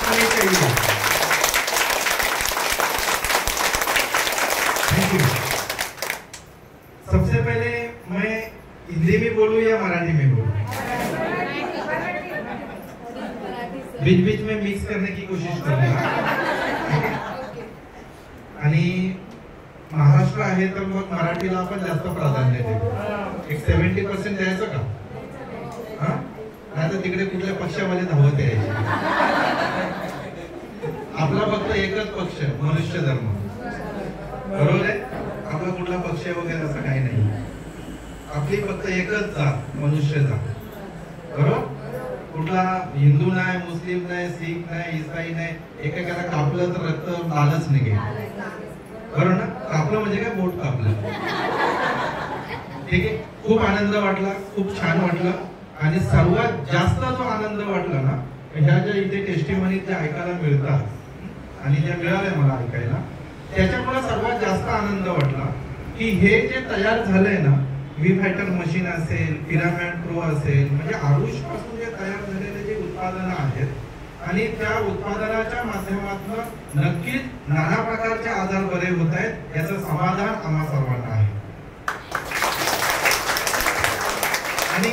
आने चाहिए। Thank you. सबसे पहले मैं हिंदी में बोलूं या मराठी में बोलूं? बीच बीच में मिक्स करने की कोशिश करूंगा। आणि महाराष्ट्र आहे तर मग मराठीला आपण जास्त प्राधान्य देऊ। एक 70% द्यायचं का? हा, नाही तर तिकडे कुठल्या पक्षामध्ये धावत यायचे। आपला फक्त एकच पक्ष, मनुष्य धर्म, बरोबर आहे? आपला कुठला पक्ष वगैरे असं काही नाही। आपली फक्त एकच जात, मनुष्य जात, बरोबर? कुठला हिंदू नाही, मुस्लिम नाही, सिख नाही, ईसाई नाही। एकेकाला कापलं तर रक्त लालच निघेल, बरोबर ना? कापलं म्हणजे काय, बोट कापलं, ठीक आहे। खूप आनंद वाटला, खूप छान वाटलं। आणि सर्वात जास्त जो आनंद वाटला ना, ह्या ज्या इथे टेस्टिमनी ज्या ऐकायला मिळतात आणि ज्या मिळाल्या मला ऐकायला, त्याच्यामुळे सर्वात जास्त आनंद वाटला की हे जे तयार झालंय ना, व्ही फायटर मशीन असेल, पिरामिड प्रो असेल, म्हणजे आरुष पासून जे तयार झालेले जे उत्पादनं आहेत आणि त्या उत्पादनाच्या माध्यमातून नक्कीच नाना प्रकारचे आजार बरे होत आहेत, याचं समाधान आम्हा सर्वांना आहे। आणि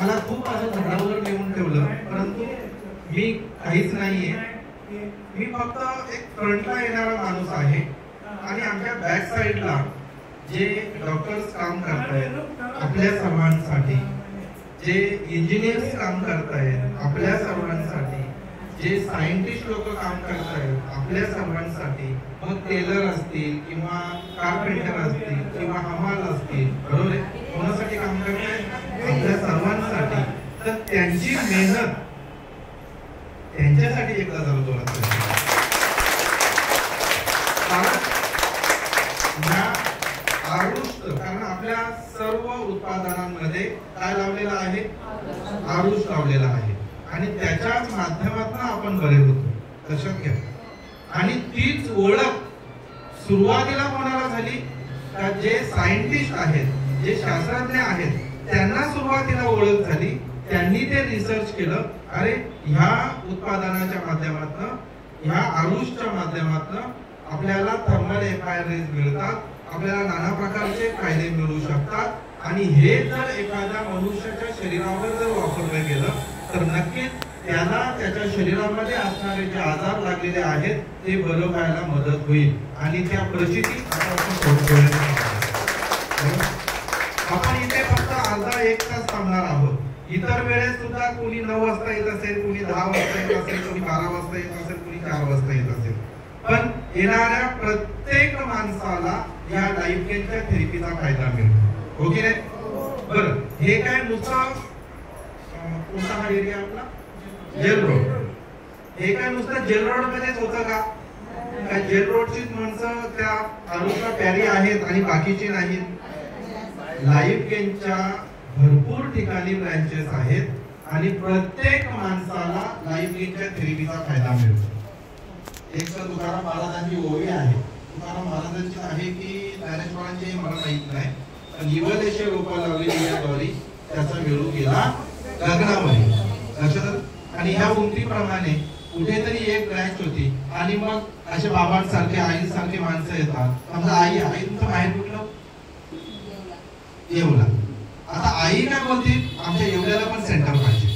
मला खूप असं झाडावर नेऊन ठेवलं, परंतु मी काहीच नाहीये। मी फक्त एक फ्रंटला येणारा माणूस आहे आणि आमच्या बॅक साइडला जे डॉक्टर्स काम करतायत आपल्या सर्वांसाठी, जे इंजिनियर्स काम करतायत आपल्या सर्वांसाठी, जे सायंटिस्ट लोक काम करतायत आपल्या सर्वांसाठी, मग टेलर असतील किंवा कारपेंटर असतील किंवा हमाल असतील, बरोबर आहे? कोणासाठी काम करतायत? आपल्या सर्वांसाठी। तर त्यांची मेहनत, त्यांच्यासाठी एकदा जरा जोरात कारण आपल्या सर्व उत्पादनांमध्ये काय लावलेलं आहे? आरुष लावलेला आहे आणि त्याच्याच माध्यमातून आपण बरे होतो, लक्षात घ्या। आणि तीच ओळख सुरुवातीला कोणाला झाली? का जे सायंटिस्ट आहेत, जे शास्त्रज्ञ आहेत, त्यांना सुरुवातीला ओळख झाली। त्यांनी ते रिसर्च केलं, अरे ह्या उत्पादनाच्या माध्यमातून, ह्या आरुषच्या माध्यमातून आपल्याला थर्मल एफआयआरएस मिळतात, आपल्याला नाना प्रकारचे फायदे मिळू शकतात आणि हे जर एखाद्या मनुष्याच्या शरीरावर जर वापरलं गेलं तर नक्कीच त्याला त्याच्या शरीरामध्ये असणारे जे आजार लागलेले आहेत ते बरे व्हायला मदत होईल आणि त्या परिस्थिती आपण इथे फक्त अर्धा एक तास थांबणार आहोत। इतर वेळेस सुद्धा कोणी 9 वाजता येत असेल, कोणी 10 वाजता येत असेल, कोणी 12 वाजता येत असेल, कोणी 4 वाजता येत असेल, पण येणाऱ्या प्रत्येक माणसाला या लाईफ गेनच्या थेरपीचा फायदा मिळतो, हो की नाही? बरं, हे काय नुसतं कोणता हा एरिया आपला जेल रोड, हे काय नुसतं जेल रोड मध्येच होतं का? काय जेल रोडचीच माणसं त्या आरुषला प्यारी आहेत आणि बाकीची नाहीत? लाईफ गेनच्या भरपूर ठिकाणी ब्रँचेस आहेत आणि प्रत्येक माणसाला लाईफ गेनच्या थेरपीचा फायदा मिळतो। एक तर तुकाराम महाराजांची ओवी आहे, तुकाराम महाराजांची आहे की ज्ञानेश्वरांची मला माहित नाही, पण इवलेशे रोपा लावलेली या द्वारी त्याचा वेळू गेला गगनामध्ये, लक्षात। आणि ह्या उंचीप्रमाणे कुठेतरी एक ब्रँच होती आणि मग असे बाबांसारखे, आईसारखे माणसं येतात। समजा आई तुमचं बाहेर कुठलं? येवला। आता आई काय बोलते, आमच्या येवल्याला पण सेंटर पाहिजे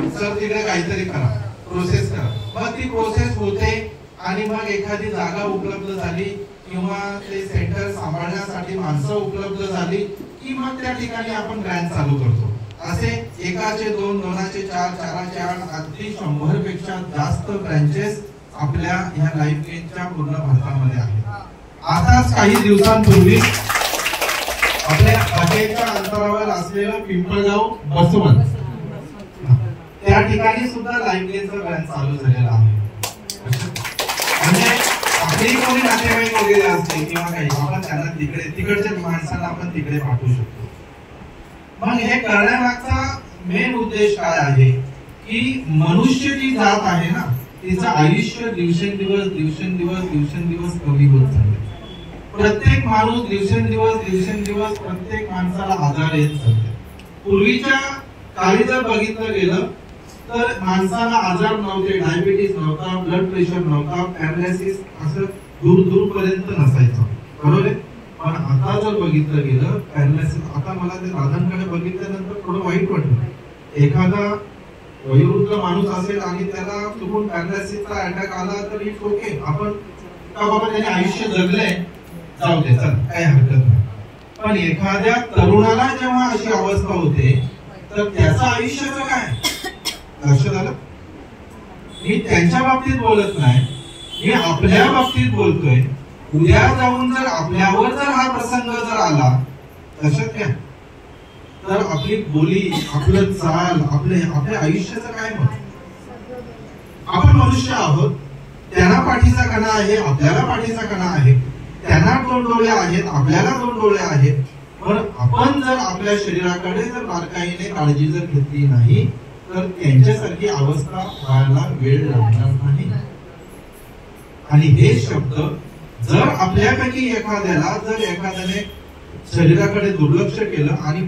सर, तिकडे काहीतरी करा, प्रोसेस करा। मग ती प्रोसेस होते आणि मग एखादी जागा उपलब्ध झाली किंवा ते सेंटर सांभाळण्यासाठी माणसं उपलब्ध झाली की मग त्या ठिकाणी आपण ब्रँच चालू करतो। असे एकाचे 2, 2चे 4, 4चे 8, अगदी 100 पेक्षा जास्त ब्रँचेस आपल्या ह्या लाईफ गेनच्या पूर्ण भारतामध्ये आहेत। आताच काही दिवसांपूर्वी आपल्या बागेच्या अंतरावर असलेलं पिंपळगाव बसवंत, त्या ठिकाणी सुद्धा लाईफ गेनचा ब्रँच चालू झालेला आहे। म्हणजे आपली कोणी नातेवाईक वगैरे असते किंवा काही, आपण त्यांना तिकडच्या माणसांना आपण तिकडे पाठवू शकतो। मग हे करण्यामागचा मेन उद्देश काय आहे की मनुष्य जी जात आहे ना, तिचं आयुष्य दिवसेंदिवस कमी होत चाललंय। प्रत्येक माणूस दिवसेंदिवस प्रत्येक माणसाला आजार येत चालले। पूर्वीच्या काळी जर बघितलं गेलं तर माणसाला आजार नव्हते, डायबिटीस नव्हता, ब्लड प्रेशर नव्हता, पॅरालिसिस असं दूर दूर पर्यंत नसायचं, बरोबर आहे. पण आता जर बघितलं गेलं पॅरालिसिस, आता मला ते दादांकडे बघितल्यानंतर थोडं वाईट वाटलं. एखादा वयोवृद्ध माणूस असेल आणि त्याला चुकून पॅरालिसिसचा अटॅक आला तर इट्स ओके, आपण का बाबा त्याने आयुष्य जगले, जाऊ दे, चल काही हरकत नाही. पण एखाद्या तरुणाला जेव्हा अशी अवस्था होते तर त्याचं आयुष्याचं काय, लक्षात आलं. मी त्यांच्या बाबतीत बोलत नाही, मी आपल्या बाबतीत बोलतोय. उद्या जाऊन जर आपल्यावर जर हा प्रसंग जर आला, लक्षात घ्या, तर आपली बोली, आपलं चाल, आपल्या आयुष्याचं काय मत. आपण मनुष्य आहोत, त्यांना पाठीचा कणा आहे, आपल्याला पाठीचा कणा आहे, त्यांना 2 डोळे आहेत, आपल्याला 2 डोळे आहेत. पण आपण जर आपल्या शरीराकडे जर बारकाईने काळजी जर घेतली नाही तर त्यांच्यासारखी अवस्था व्हायला वेळ लागणार नाही. आणि हे शब्द जर आपल्यापैकी एखाद्याने शरीराकडे दुर्लक्ष केलं आणि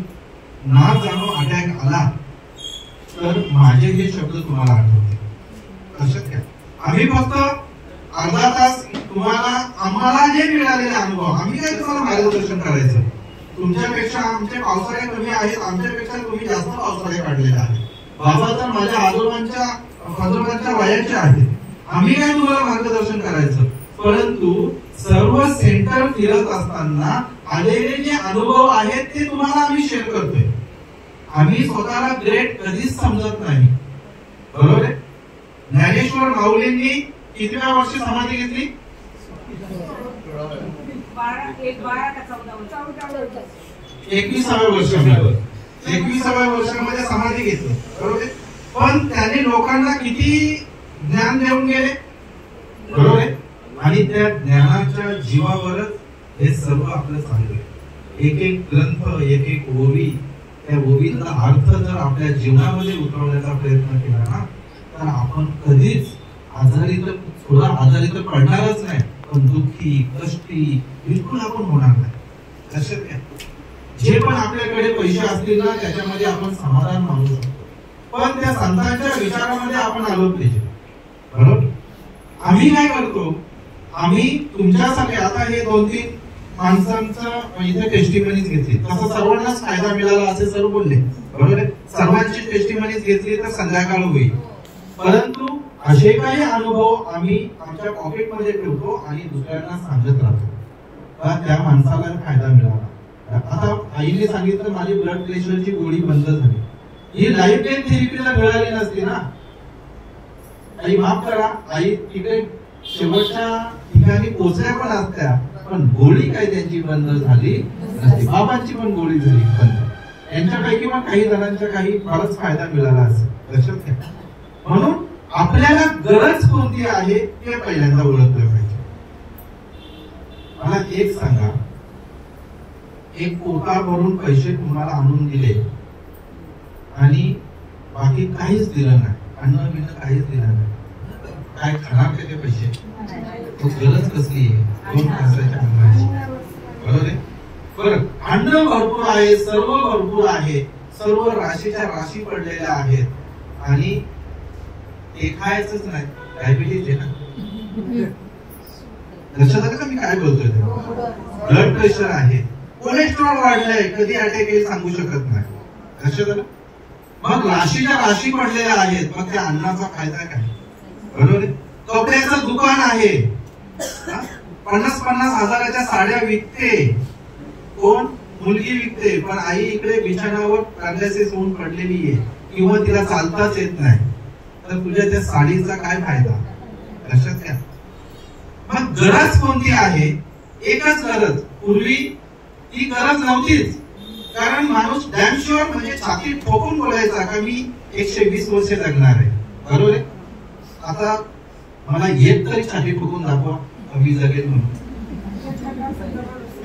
ना जाणो अटॅक आला तर माझे हे शब्द तुम्हाला आठवते, लक्षात घ्या. आम्ही फक्त अर्धा तास आम्हाला जे मिळालेले अनुभव, आम्ही काय तुम्हाला मार्गदर्शन करायचं. तुमच्यापेक्षा आमचे पावसाळे कमी आहेत, आमच्यापेक्षा तुम्ही जास्त पावसाळे काढलेले आहेत. बाबा तर माझ्या आजोबांच्या वयाचे आहेत, आम्ही काय तुम्हाला मार्गदर्शन करायचं. परंतु सर्व सेंटर फिरत असताना आलेले जे अनुभव आहेत ते तुम्हाला आम्ही शेअर करतोय. आम्ही स्वतःला ग्रेट कधीच समजत नाही, बरोबर आहे. ज्ञानेश्वर माऊलींनी कितव्या वर्षी समाधी घेतली, 21व्या वर्षामध्ये समाधी घेतली, बरोबर आहे. पण त्याने लोकांना किती ज्ञान देऊन गेले, बरोबर आहे. आणि त्या ज्ञानाच्या जीवावरच हे सर्व आपलं चालू आहे. एक एक ग्रंथ, एक एक ओवी, त्या ओवीचा अर्थ जर आपल्या जीवनामध्ये उतरवण्याचा प्रयत्न केला ना तर आपण कधीच आजारी तर पडणारच नाही, पण दुःखी, कष्टी बिलकुल आपण होणार नाही. लक्षात घ्या, जे पण आपल्याकडे पैसे असतील ना त्याच्यामध्ये आपण समाधान मानू शकतो, पण त्या संतांच्या विचारामध्ये आपण आलो पाहिजे, बरोबर. आम्ही काय करतो, आम्ही तुमच्यासाठी आता हे 2-3 माणसांचं इथे टेस्टिमनीज घेतली, तसं सर्वांनाच फायदा मिळाला असे सर्व बोलले, बरोबर आहे. सर्वांची टेस्टिमनीज घेतली तर संध्याकाळ होईल. परंतु असे काही अनुभव आम्ही आमच्या पॉकेटमध्ये ठेवतो आणि दुसऱ्यांना सांगत राहतो, त्या माणसाला फायदा मिळाला. आता आईने सांगितलं माझी ब्लड प्रेशरची गोळी बंद झाली, ही लाईफ टाईम थेरपीला मिळाली नसती ना. आई माफ करा, आई तिकडे शेवटच्या ठिकाणी पोचल्या पण असत्या, पण गोळी काय त्यांची बंद झाली नसती. बाबांची पण गोळी झाली बंद. यांच्यापैकी पण काही जणांच्या काही फारच फायदा मिळाला असेल, लक्षात घ्या. म्हणून आपल्याला गरज कोणती आहे ते पहिल्यांदा ओळखलं पाहिजे. मला एक सांगा, एक पोटा भरून पैसे तुम्हाला आणून दिले आणि बाकी काहीच दिलं नाही, अन्न बिन्न काहीच दिलं नाही, काय खाणार का ते पैसे? गरज कसली आहे? 2 तासाच्या अन्नाची, बरोबर आहे. बरं, अन्न भरपूर आहे, सर्व भरपूर आहे, सर्व राशीच्या राशी पडलेल्या आहेत आणि ते खायचंच नाही, डायबिटीज आहे ना. लक्षात आलं का मी काय बोलतोय? ब्लड प्रेशर आहे, कोलेस्ट्रॉल वाढलंय, कधी अटॅक येईल सांगू शकत नाही, लक्षात आलं. मग राशीच्या राशी पडलेल्या आहेत, मग त्या अन्नाचा फायदा काय, बरोबर आहे. कपड्याचं दुकान आहे, 50-50 हजाराच्या साड्या विकते, कोण? मुलगी विकते, पण आई इकडे बिछाण्यावर पॅरालिसिस होऊन पडलेली आहे किंवा तिला चालताच येत नाही, तर तुझ्या त्या साडीचा काय फायदा, लक्षात घ्या. मग गरज कोणती आहे? एकच गरज. पूर्वी ती गरज नव्हतीच, कारण माणूस डॅम शुअर म्हणजे छाती ठोकून बोलायचा का मी 120 वर्ष जगणार आहे, बरोबर आहे. आता मला एक तरी छाती ठोकून दाखवा मी जगेल म्हणून,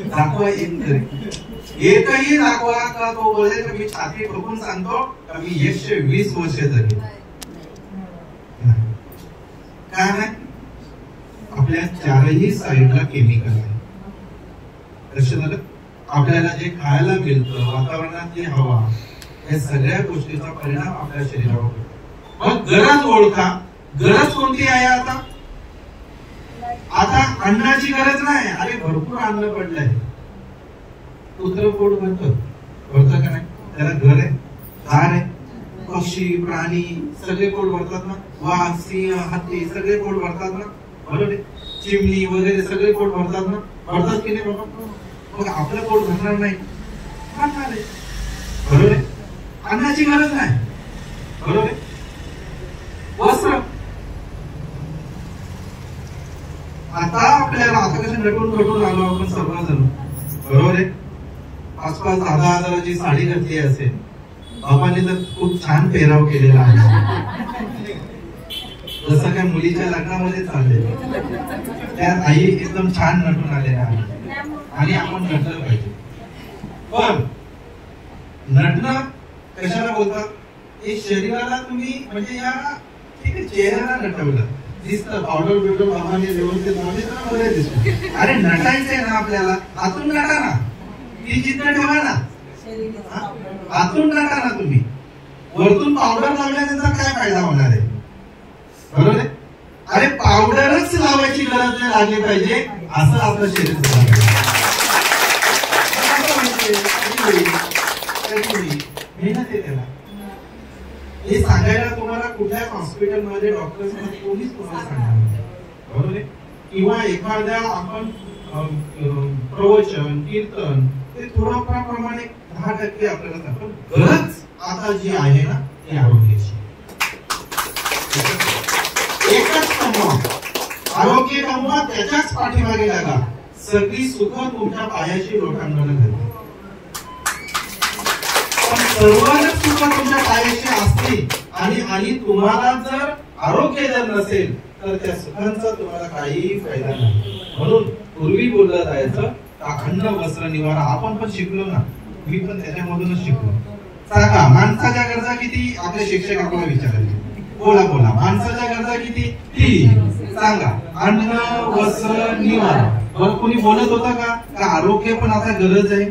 दाखवा एक तरी, एकही दाखवा का तो बोलेल मी छाती ठोकून सांगतो का मी 120 वर्ष जगेल. काय नाही, आपल्या चारही साईडला केमिकल आहे, लक्षात आलं. आपल्याला जे खायला मिळतं, वातावरणातली हवा, या सगळ्या गोष्टीचा परिणाम आपल्या शरीरावर होतो. मग गरज ओळखा. गरज कोणती आहे आता? आता अन्नाची गरज नाही. अरे भरपूर अन्न पडलंय, कुत्र पोट भरतं का नाही? त्याला घर आहे, दार आहे, पक्षी प्राणी सगळे पोट भरतात ना. वाघ, सिंह, हत्ती सगळे पोट भरतात ना, बरोबर आहे. चिमणी वगैरे सगळे पोट भरतात ना, भरतात की नाही बाबा? मग आपलं पोट भरणार नाही, भरणार आहे, बरोबर आहे. अन्नाची गरज नाही, बरोबर आहे. वस्त्र, आता आपल्याला आता कसं नटून आलो आपण सर्वजण, बरोबर आहे. 5,000-10,000 हजाराची साडी घातली असेल, बाबांनी तर खूप छान पेहराव केलेला आहे, जसं काय मुलीच्या लग्नामध्ये चालले. त्यात आई एकदम छान नटून आलेल्या आहे आणि आपण नटलं पाहिजे. पण नटणं कशाला बोलतात? हे शरीराला तुम्ही म्हणजे या ठीक आहे चेहऱ्याला नटवलं दिसतं, पावडर बिवडर बाबांनी व्यवस्थित बरे दिसतो. अरे नटायचंय ना आपल्याला, आतून नटा ना, ती जिद्द ठेवा ना, आतून नटा ना तुम्ही. वरतून पावडर लावल्यानंतर काय फायदा होणार आहे, बरोबर आहे. अरे पावडरच लावायची गरज नाही लागली पाहिजे असं आपलं शरीर मेहनत आहे त्याला. हे सांगायला तुम्हाला कुठल्याच हॉस्पिटलमध्ये डॉक्टर्स कोणीच तुम्हाला सांगणार, बरोबर आहे. किंवा एखाद्या आपण प्रवचन कीर्तन ते थोडंफार प्रमाणे 10% आपल्याला, पण गरज आता जी आहे ना ती आरोग्याची. एकच कमवा, आरोग्य कमवा, त्याच्याच पाठीमागे लागा. सगळी सुख तुमच्या पायाशी लोटांगण घालते. पण सर्वच सुख तुमच्या पायाशी असतील आणि तुम्हाला जर आरोग्य जर नसेल तर त्या सुखांचा तुम्हाला काही फायदा नाही. म्हणून पूर्वी बोललं जायचं अन्न वस्त्र निवारा. आपण पण शिकलो ना, मी पण त्याच्यामधूनच शिकलो. सांगा माणसाच्या गरजा किती? आपले शिक्षक आपल्याला विचारायचे, बोला माणसाच्या गरजा किती? 3. सांगा, अन्न वस्त्र निवारा. बरं कोणी बोलत होता का आरोग्य पण आता गरज आहे?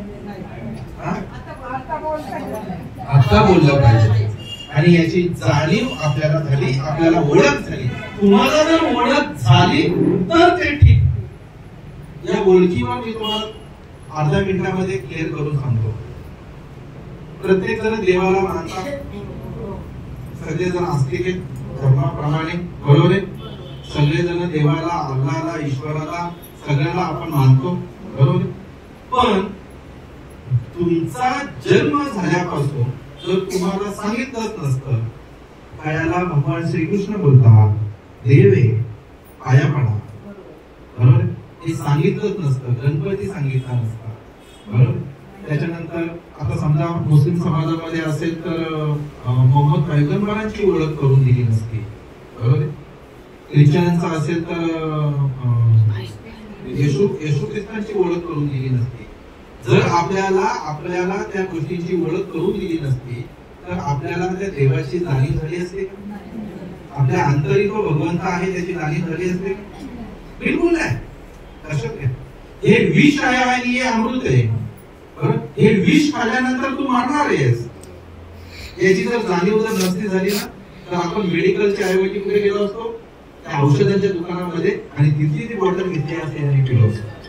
आता बोललं पाहिजे. आणि याची जाणीव आपल्याला झाली, आपल्याला ओळख झाली. तुम्हाला जर ओळख झाली तर ते ठीक. या ओळखीवर मी तुम्हाला अर्ध्या मिनिटामध्ये क्लिअर करून सांगतो. प्रत्येक जण देवाला मानतात, सगळेजण आस्तिक आहेत धर्माप्रमाणे, बरोबर आहे. सगळेजण देवाला, अल्लाहला, ईश्वराला सगळ्यांना आपण मानतो, बरोबर. पण तुमचा जन्म झाल्यापासून जर तुम्हाला सांगितलंच नसतं पायाला भगवान श्रीकृष्ण बोलतात, देव आहे पाया पडा, बरोबर. हे सांगितलंच नसतं, गणपती सांगितला नसता, बरोबर. त्याच्यानंतर आता समजा मुस्लिम समाजामध्ये असेल तर मोहम्मद पैगंबरांची ओळख करून दिली नसती, बरोबर. ख्रिश्चनांचा असेल तर येशू ख्रिस्तांची ओळख करून दिली नसती. जर आपल्याला त्या गोष्टींची ओळख करून दिली नसती तर आपल्याला त्या देवाची जाणीव झाली असते का? आपल्या अंतरी तो भगवंत आहे त्याची जाणीव झाली असते का? बिलकुल नाही. लक्षात घ्या, हे विष आहे आणि हे अमृत आहे. हे विष खाल्ल्यानंतर तू मारणार आहेस. याची जर जाणीव जर नसती झाली ना तर आपण मेडिकलच्या ऐवजी कुठे गेलो असतो? त्या औषधांच्या दुकानामध्ये आणि तिथली ती बॉटल घेतली असते आणि पिलो असतो.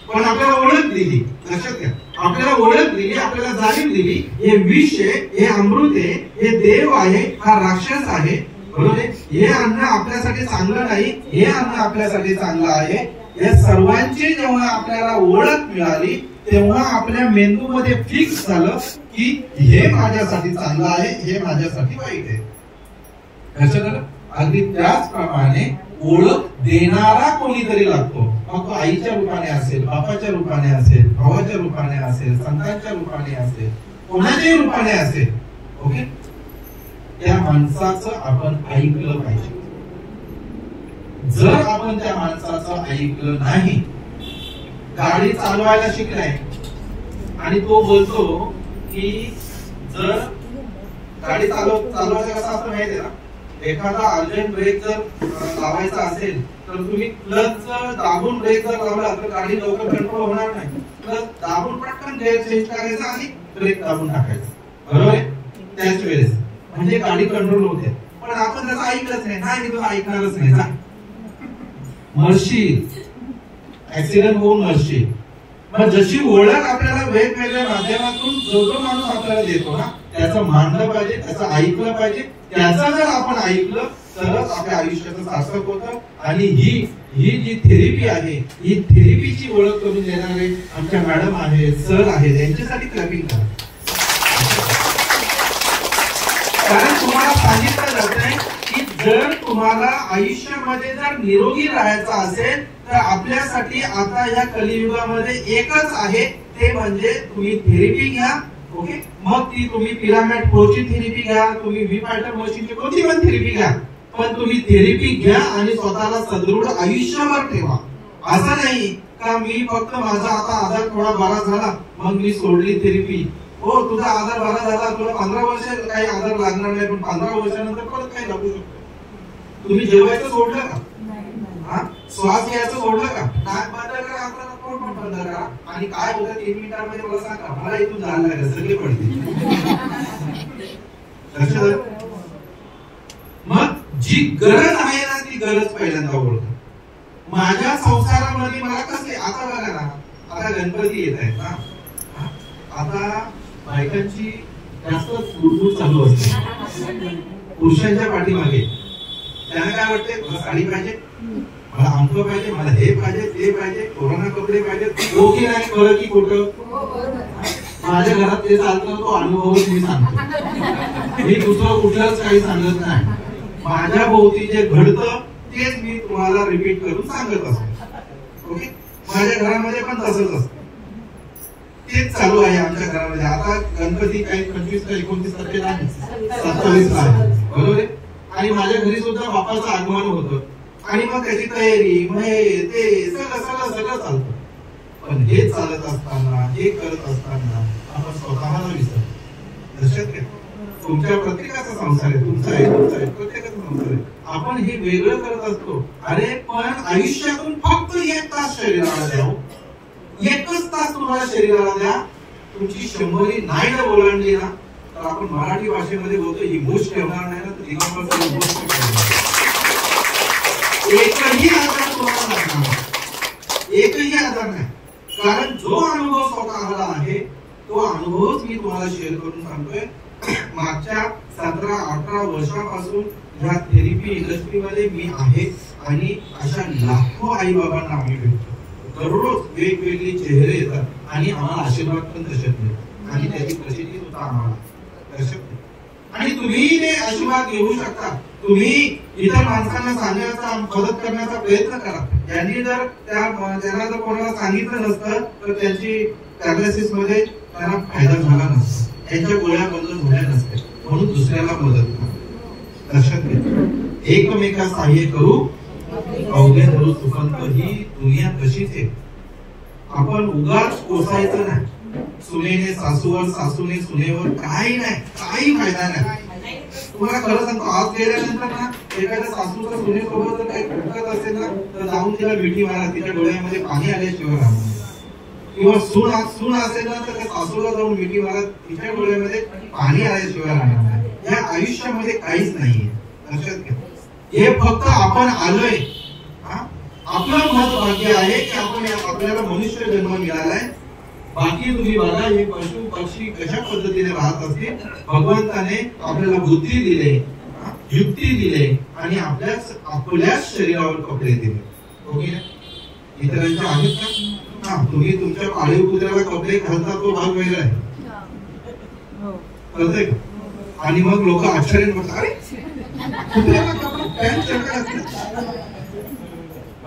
पण आपल्याला ओळख दिली, लक्षात घ्या, आपल्याला ओळख दिली, आपल्याला जाणीव दिली, हे विष आहे, हे अमृत आहे, हे देव आहे, हा राक्षस आहे, बरोबर. हे अन्न आपल्यासाठी चांगलं नाही, हे अन्न आपल्यासाठी चांगलं आहे. या सर्वांची जेव्हा आपल्याला ओळख मिळाली तेव्हा आपल्या मेंदूमध्ये फिक्स झालं की हे माझ्यासाठी चांगलं आहे, हे माझ्यासाठी वाईट आहे. लक्षात. अगदी त्याचप्रमाणे ओळख देणारा कोणीतरी लागतो. मग तो आईच्या रूपाने असेल, बापाच्या रूपाने असेल, भावाच्या रूपाने असेल, संतांच्या रूपाने असेल, कोणाच्याही रूपाने असेल, ओके. त्या माणसाचं आपण ऐकलं पाहिजे. जर आपण त्या माणसाचं ऐकलं नाही, गाडी चालवायला शिकलाय आणि तो बोलतो की जर गाडी चालवायचं कसं असतं माहितीये ना, एखादा अर्जंट ब्रेक जर लावायचा असेल तर तुम्ही क्लच दाबून ब्रेक जर लावला तर गाडी लवकर कंट्रोल होणार नाही. क्लच दाबून पटकन गेअर चेंज करायचा आणि ब्रेक दाबून टाकायचा, बरोबर आहे. त्याच वेळेस म्हणजे गाडी कंट्रोल होते. पण आपण त्याचं ऐकलंच नाही. नाही मी तुला ऐकणारच नाही, जा मरशील, ऍक्सिडेंट होऊन मरशील. मग जशी ओळख आपल्याला वेगवेगळ्या माध्यमातून जो जो माणूस आपल्याला देतो ना, त्याचं मानलं पाहिजे, त्याचं ऐकलं पाहिजे. त्याचं जर आपण ऐकलं तरच आपल्या आयुष्याचं सार्थक होतं. आणि ही जी थेरपी आहे, ही थेरपीची ओळख करून देणारे आमच्या मॅडम आहेत, सर आहेत, यांच्यासाठी क्लॅपिंग करा. कारण तुम्हाला सांगितलं जातंय की जर तुम्हाला आयुष्यामध्ये जर निरोगी राहायचं असेल तर आपल्यासाठी आता या कलियुगामध्ये एकच आहे, ते म्हणजे तुम्ही थेरपी घ्या. ओके, मग ती तुम्ही पिरामिड फ्लोची थेरपी घ्या, तुम्ही व्ही पॅटर्न मशीनची कोणती पण थेरपी घ्या, पण तुम्ही थेरपी घ्या आणि स्वतःला सदृढ आयुष्यभर ठेवा. असं नाही का मी फक्त माझा आता आजार थोडा बरा झाला मग मी सोडली थेरपी. हो, तुझा आजार बरा झाला, तुला 15 वर्ष काही आजार लागणार नाही, पण 15 वर्षानंतर परत काही लागू शकतो. तुम्ही जेवायचं सोडलं का? हा, श्वास घ्यायचं सोडलं का? नाक बंद करा, आपल्याला पोट पण बंद करा. आणि काय होतं 3 मिनिटांमध्ये मला सांगा, मला इथून जायला लागेल, सगळे पडतील. मग जी गरज आहे ना ती गरज पहिल्यांदा ओळखा. माझ्या संसारामध्ये मला कसले, आता बघा ना, आता गणपती येत आहेत ना, आता बायकांची जास्त कुरकुर चालू असते पुरुषांच्या पाठीमागे. त्यांना काय वाटते, मला साडी पाहिजे, मला आमचं पाहिजे, मला हे पाहिजे, ते पाहिजे, कोरोना कपडे पाहिजे. हो की नाही, खरं की खोटं? माझ्या घरात ते चालतं, तो अनुभवच मी सांगतो. मी दुसरं कुठलंच काही सांगत नाही. माझ्या भोवती जे घडतं तेच मी तुम्हाला रिपीट करून सांगत असतो. ओके, माझ्या घरामध्ये पण तसंच असतं, तेच चालू आहे आमच्या घरामध्ये. आता गणपती काही 25 का 29 तारखेला आहे, 27 ला आहे, बरोबर आहे. आणि माझ्या घरी सुद्धा बापाचं आगमन होतं आणि मग त्याची तयारी, मग ते सगळं चालतं. पण हे चालत असताना, हे करत असताना आपण स्वतःला विसरतो. लक्षात घ्या, तुमच्या प्रत्येकाचा संसार आहे, तुमचा आहे, प्रत्येकाचा संसार आहे. आपण हे वेगळं करत असतो. अरे पण आयुष्यातून फक्त 1 तास शरीराला द्या, 1च तास तुम्हाला शरीराला द्या. तुमची 100 नाही ना ओलांडली ना, तर आपण मराठी भाषेमध्ये बोलतो ही मूछ ठेवणार नाही ना, तर दिगंबर एकही आजार तुम्हाला लागणार नाही, एकही आजार नाही. कारण जो अनुभव स्वतःला आहे तो अनुभवच मी तुम्हाला शेअर करून सांगतोय. मागच्या 17-18 वर्षापासून या थेरपी इंडस्ट्रीमध्ये मी आहे आणि अशा लाखो आई बाबांना आम्ही भेटतो. दररोज वेगवेगळे चेहरे येतात आणि आम्हाला आशीर्वाद पण तसेच मिळतात आणि त्याची प्रसिद्धी सुद्धा आम्हाला तसेच. आणि तुम्ही ते आशीर्वाद घेऊ शकता. तुम्ही इतर माणसांना सांगण्याचा, मदत करण्याचा प्रयत्न करा. यांनी जर त्यांना जर कोणाला सांगितलं नसतं तर त्यांची पॅरालिसिस मध्ये त्यांना फायदा झाला नसता, त्यांच्या गोळ्या बंद झाल्या नसत्या. म्हणून दुसऱ्याला मदत करा. लक्षात घ्या, एकमेका सहाय्य करू अवघे धरू सुखंत. ही दुनिया तशीच आहे. आपण उगाच कोसायचं नाही. सुनेने सासूवर, सासूने सुनेवर, काही नाही, काही फायदा नाही. तुम्हाला खरं सांगतो, आज गेल्यानंतर ना एखाद्या सासूचा सुनेसोबत जर काही खटकत असेल ना तर जाऊन तिला मिठी मारा, तिच्या डोळ्यामध्ये पाणी आल्याशिवाय राहणार. किंवा सून असेल ना तर त्या सासूला जाऊन मिठी मारा, तिच्या डोळ्यामध्ये पाणी आल्याशिवाय राहणार. या आयुष्यामध्ये काहीच नाहीये. लक्षात घ्या, हे फक्त आपण आलोय. आपलं मत भाग्य आहे की आपण आपल्याला मनुष्य जन्म मिळालाय. बाकी तुम्ही बघा, हे पशु पक्षी कशा पद्धतीने राहत असतील. भगवंताने आपल्याला बुद्धी दिले, युक्ती दिले आणि आपल्याच शरीरावर कपडे दिले. ओके, इतरांच्या आहेत का? तुम्ही तुमच्या पाळीव कुत्र्याला कपडे घालता, तो भाग वेगळा आहे, कळतंय का? आणि मग लोक आश्चर्य करतात, अरे कुत्र्याला कपडे पॅन्ट शर्ट असते.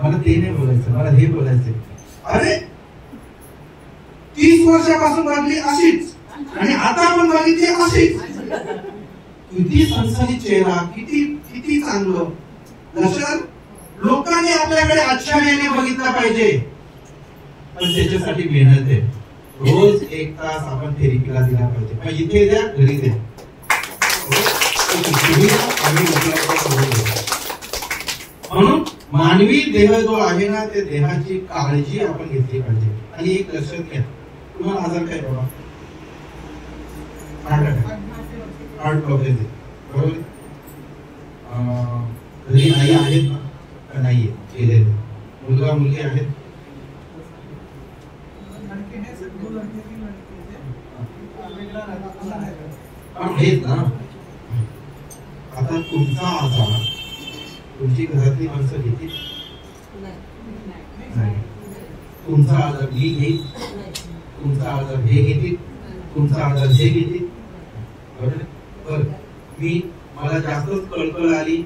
मला ते नाही बोलायचं, मला हे बोलायचं. अरे 30 वर्षापासून वागली अशीच आणि आता आपण बघितली अशीच. किती सणसणीत चेहरा, किती चांगलं. लक्षात, लोकांनी आपल्याकडे अच्छा वेळेने बघितलं पाहिजे, पण त्याच्यासाठी मेहनत आहे. रोज 1 तास आपण थेरपीला दिला पाहिजे. पण इथे द्या, घरी द्या. म्हणून मानवी देह जो आहे ना, त्या देहाची काळजी आपण घेतली पाहिजे. आणि एक लक्षात घ्या, तुम्हाला आजार काय बाबा? हार्ट प्रॉब्लेम आहे, बरोबर. घरी आई आहेत ना का नाहीये गेलेले? मुलगा मुलगी आहेत? आहेत ना. आता तुमचा आजार तुमची घरातली माणसं घेतील? नाही. तुमचा आजार मी घेईल, तुमचा आजार हे घेतील, तुमचा आजार हे घेतील. बरं, मला जास्तच कळकळ आली,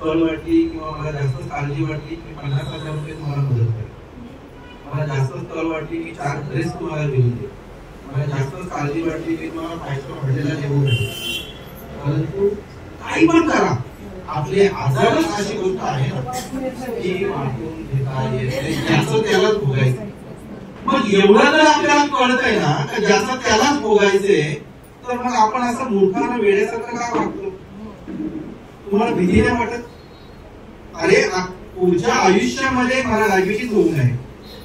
कळ वाटली किंवा मला जास्त काळजी वाटली मी 50,000 रुपये तुम्हाला मदत करेन. मला जास्तच कळ वाटली मी 4 ड्रेस तुम्हाला देऊन देईन. मला जास्तच काळजी वाटली मी तुम्हाला 500 हॉटेलला देऊन देईन. परंतु काही पण करा, आपले आजारच अशी गोष्ट आहे ना की वाटून घेता येते, ज्याचं त्यालाच भोगायचं. मग एवढं जर आपल्याला कळतंय ना का ज्याचं त्यालाच भोगायचंय, तर मग आपण असं मूर्खानं वेड्यासारखं का वागतो? तुम्हाला भीती नाही वाटत? अरे पुढच्या आयुष्यामध्ये मला डायबिटीज होऊ नये,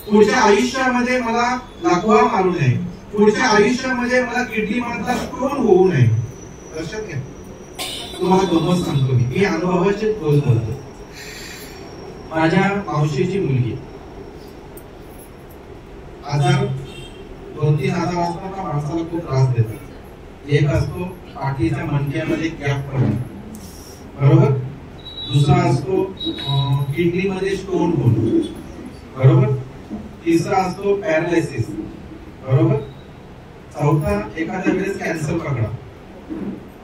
पुढच्या आयुष्यामध्ये मला लाकवा मारू नये, पुढच्या आयुष्यामध्ये मला किडनी मधला स्टोन होऊ नये. लक्षात घ्या, तुम्हाला गंमत सांगतो मी अनुभवाचे बोलतो. माझ्या मावशीची मुलगी आजार 2-3 आजार असतात ना माणसाला खूप त्रास देतात. एक असतो पाठीच्या मणक्यामध्ये गॅप पडणे, बरोबर. दुसरा असतो किडनी मध्ये स्टोन होणे, बरोबर. तिसरा असतो पॅरालिसिस, बरोबर. चौथा एखाद्या वेळेस कॅन्सर पकडा.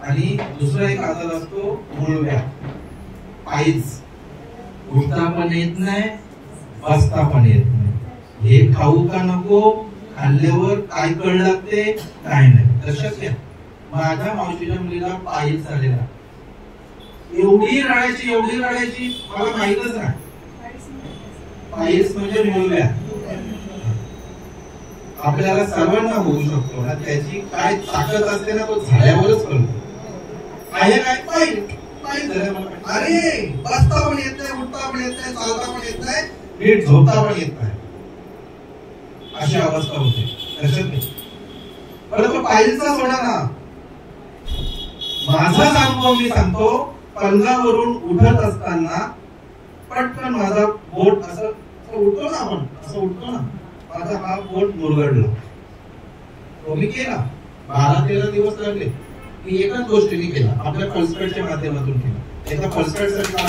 आणि दुसरा एक आजार असतो मूळव्याध, पायल्स. उठता पण येत नाही, बसता पण येत नाही. हे खाऊ का नको, खाल्ल्यावर काय कळ लागते काय नाही. लक्षात घ्या, माझ्या मावशीच्या मुलीला पायल्स झालेला. एवढी रडायची मला माहितच नाही. पायल्स म्हणजे मूळव्याध. आपल्याला सर्वांना होऊ शकतो ना, त्याची काय ताकद असते ना तो झाल्यावरच कळतो. आहे काय पायल्स अरे बसता पण येत नाही, उठता पण येत नाही, चालता पण येत नाही, नीट झोपता पण येत नाही, अशी अवस्था होते. लक्षात घ्या. परंतु पायल्सचा सोडा ना, माझाच अनुभव मी सांगतो. पलंगावरून उठत असताना पटकन माझा बोट असं उठतो ना, आपण असं उठतो ना, माझा हा बोट मुरगडला. तो मी केला 12-13 दिवस लागले. मी एकाच गोष्टीने केला, आपल्या पल्सपेडच्या माध्यमातून केला. एका पल्सपेडसाठी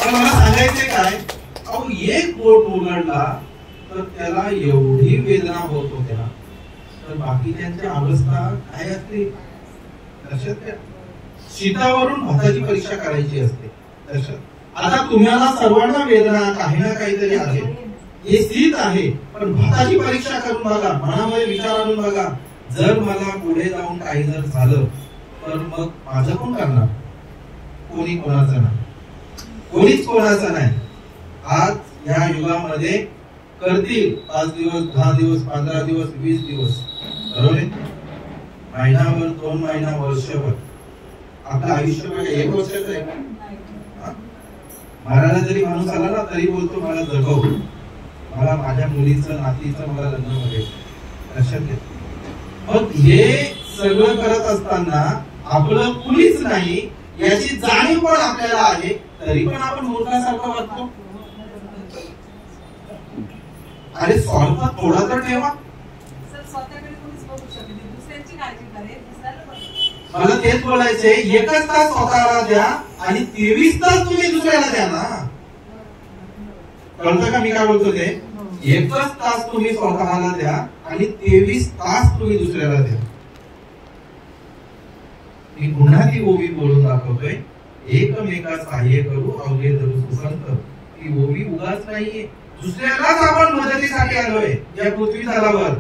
मला सांगायचंय काय, अहो एक बोट मुरगडला तर त्याला एवढी वेदना होत होत्या, तर बाकीच्यांची अवस्था काय असते लक्षात घ्या. शीतावरून भाताची परीक्षा करायची असते. लक्षात. आता तुम्हाला सर्वांना वेदना काही ना काहीतरी आहे, हे शीत आहे, पण भाताची परीक्षा करून बघा, मनामध्ये विचार आणून बघा. जर मला पुढे जाऊन काही जर झालं तर मग माझं कोण करणार? कोणी कोणाचं नाही, कोणीच कोणाचं नाही. आज या युगामध्ये करतील 5 दिवस, 10 दिवस, 15 दिवस, 20 दिवस, बरोबर. महिनाभर, 2 महिना, वर्षभर. आपलं आयुष्य म्हणजे 1 वर्षाचं आहे. मरायला जरी माणूस आला ना तरी बोलतो मला जगव, मला माझ्या मुलीचं नातीचं मला लग्न करायचं. लक्षात घ्या. मग हे सगळं करत असताना आपलं कुणीच नाही याची जाणीव पण आपल्याला आहे, तरी पण आपण मूर्खासारखं वागतो. अरे स्वार्थ थोडा तर ठेवा. मला तेच बोलायचंय, 1 तास स्वतःला द्या आणि 23 तास तुम्ही दुसऱ्याला द्या ना. कळतं का मी काय बोलतो ते? 1 तास तुम्ही स्वतःला द्या आणि 23 तास तुम्ही दुसऱ्याला द्या. मी पुन्हा ती ओवी बोलून दाखवतोय. एकमेका सहाय्य करू अवघे धरू सुसंत. ती ओवी उगाच नाहीये, दुसऱ्यालाच आपण मदतीसाठी आलोय या पृथ्वी तलावर.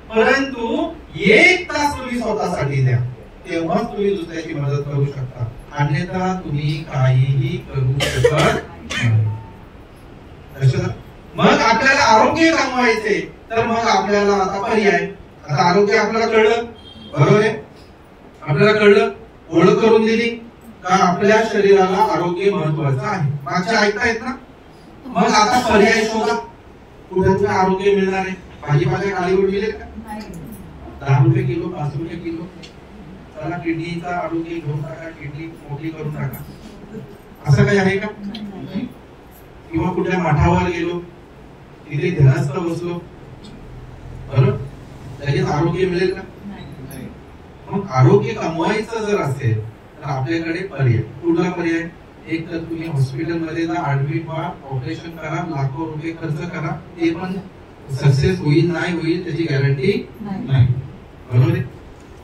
परंतु 1 तास तुम्ही स्वतःसाठी द्या, तेव्हा तुम्ही दुसऱ्याची मदत करू शकता. अन्यथा तुम्ही काहीही करू शकत नाही. मग आपल्याला आरोग्य कमवायचे तर मग आपल्याला आता पर्याय. आता आरोग्य आपल्याला कळलं, बरोबर आहे. आपल्याला कळलं, ओळख करून दिली का आपल्या शरीराला आरोग्य महत्वाचं आहे. मागच्या ऐकतायत ना. मग आता पर्याय शोधा, कुठे आरोग्य मिळणार आहे. भाजीपाला खाली उडविले का? 10 रुपये किलो, 5 रुपये किलो, त्याला किडनीचा आरोग्य घेऊन टाका, किडनी मोठी करून टाका, असं काही आहे का? किंवा कुठल्या मठावर गेलो, तिथे ध्यानस्थ बसलो, बरोबर, लगेच आरोग्य मिळेल का? मग आरोग्य कमवायचं जर असेल तर आपल्याकडे पर्याय, कुठला पर्याय? एक तर तुम्ही हॉस्पिटलमध्ये जा, ऍडमिट व्हा, ऑपरेशन करा, लाखो रुपये खर्च करा, ते पण सक्सेस होईल नाही होईल त्याची गॅरंटी नाही, बरोबर आहे.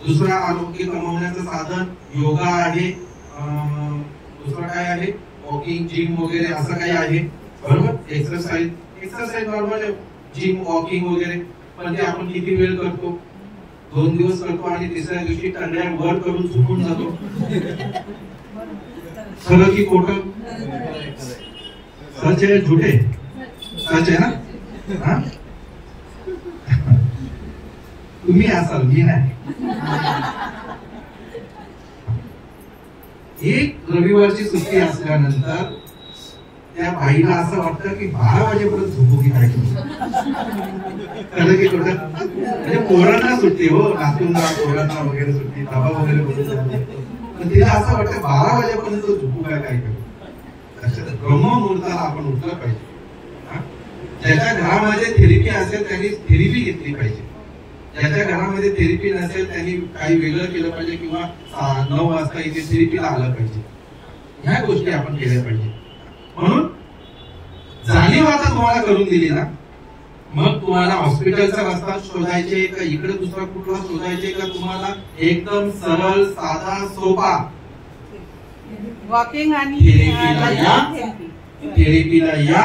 दुसरा आरोग्य कमवण्याचं साधन योगा आहे, दुसरं काय आहे? वॉकिंग, जिम वगैरे असं काही आहे, बरोबर. एक्सरसाइज नॉर्मल, जिम, वॉकिंग वगैरे, पण ते आपण किती वेळ करतो? 2 दिवस करतो आणि तिसऱ्या दिवशी टंड्या वर करून झोपून जातो. खरं की खोटं? सच आहे झुटे? सच आहे ना? हा, तुम्ही असाल, मी नाही. एक रविवारची सुट्टी असल्यानंतर त्या बाईला असं वाटतं की 12 वाजेपर्यंत झोपू की काय. खरं की खोटं? म्हणजे पोरांना सुट्टी, हो, नातूंना, पोरांना वगैरे सुट्टी, डबा वगैरे बसून, पण तिला असं वाटतं 12 वाजेपर्यंत झोपू काय करू. ब्रह्ममुहूर्ताला आपण उठलं पाहिजे. ज्याच्या घरामध्ये थेरपी असेल त्यांनी थेरपी घेतली पाहिजे, ज्याच्या घरामध्ये थेरपी नसेल त्यांनी काही वेगळं केलं पाहिजे, किंवा 9 वाजता इथे थेरपीला आलं पाहिजे. ह्या गोष्टी आपण केल्या पाहिजे. म्हणून जाणीव आता तुम्हाला करून दिली ना, मग तुम्हाला हॉस्पिटलचा रस्ता शोधायचे का इकडे दुसरा कुठला शोधायचे का, तुम्हाला एकदम सरळ, साधा, सोपा वॉकिंग आणि थेरपीला या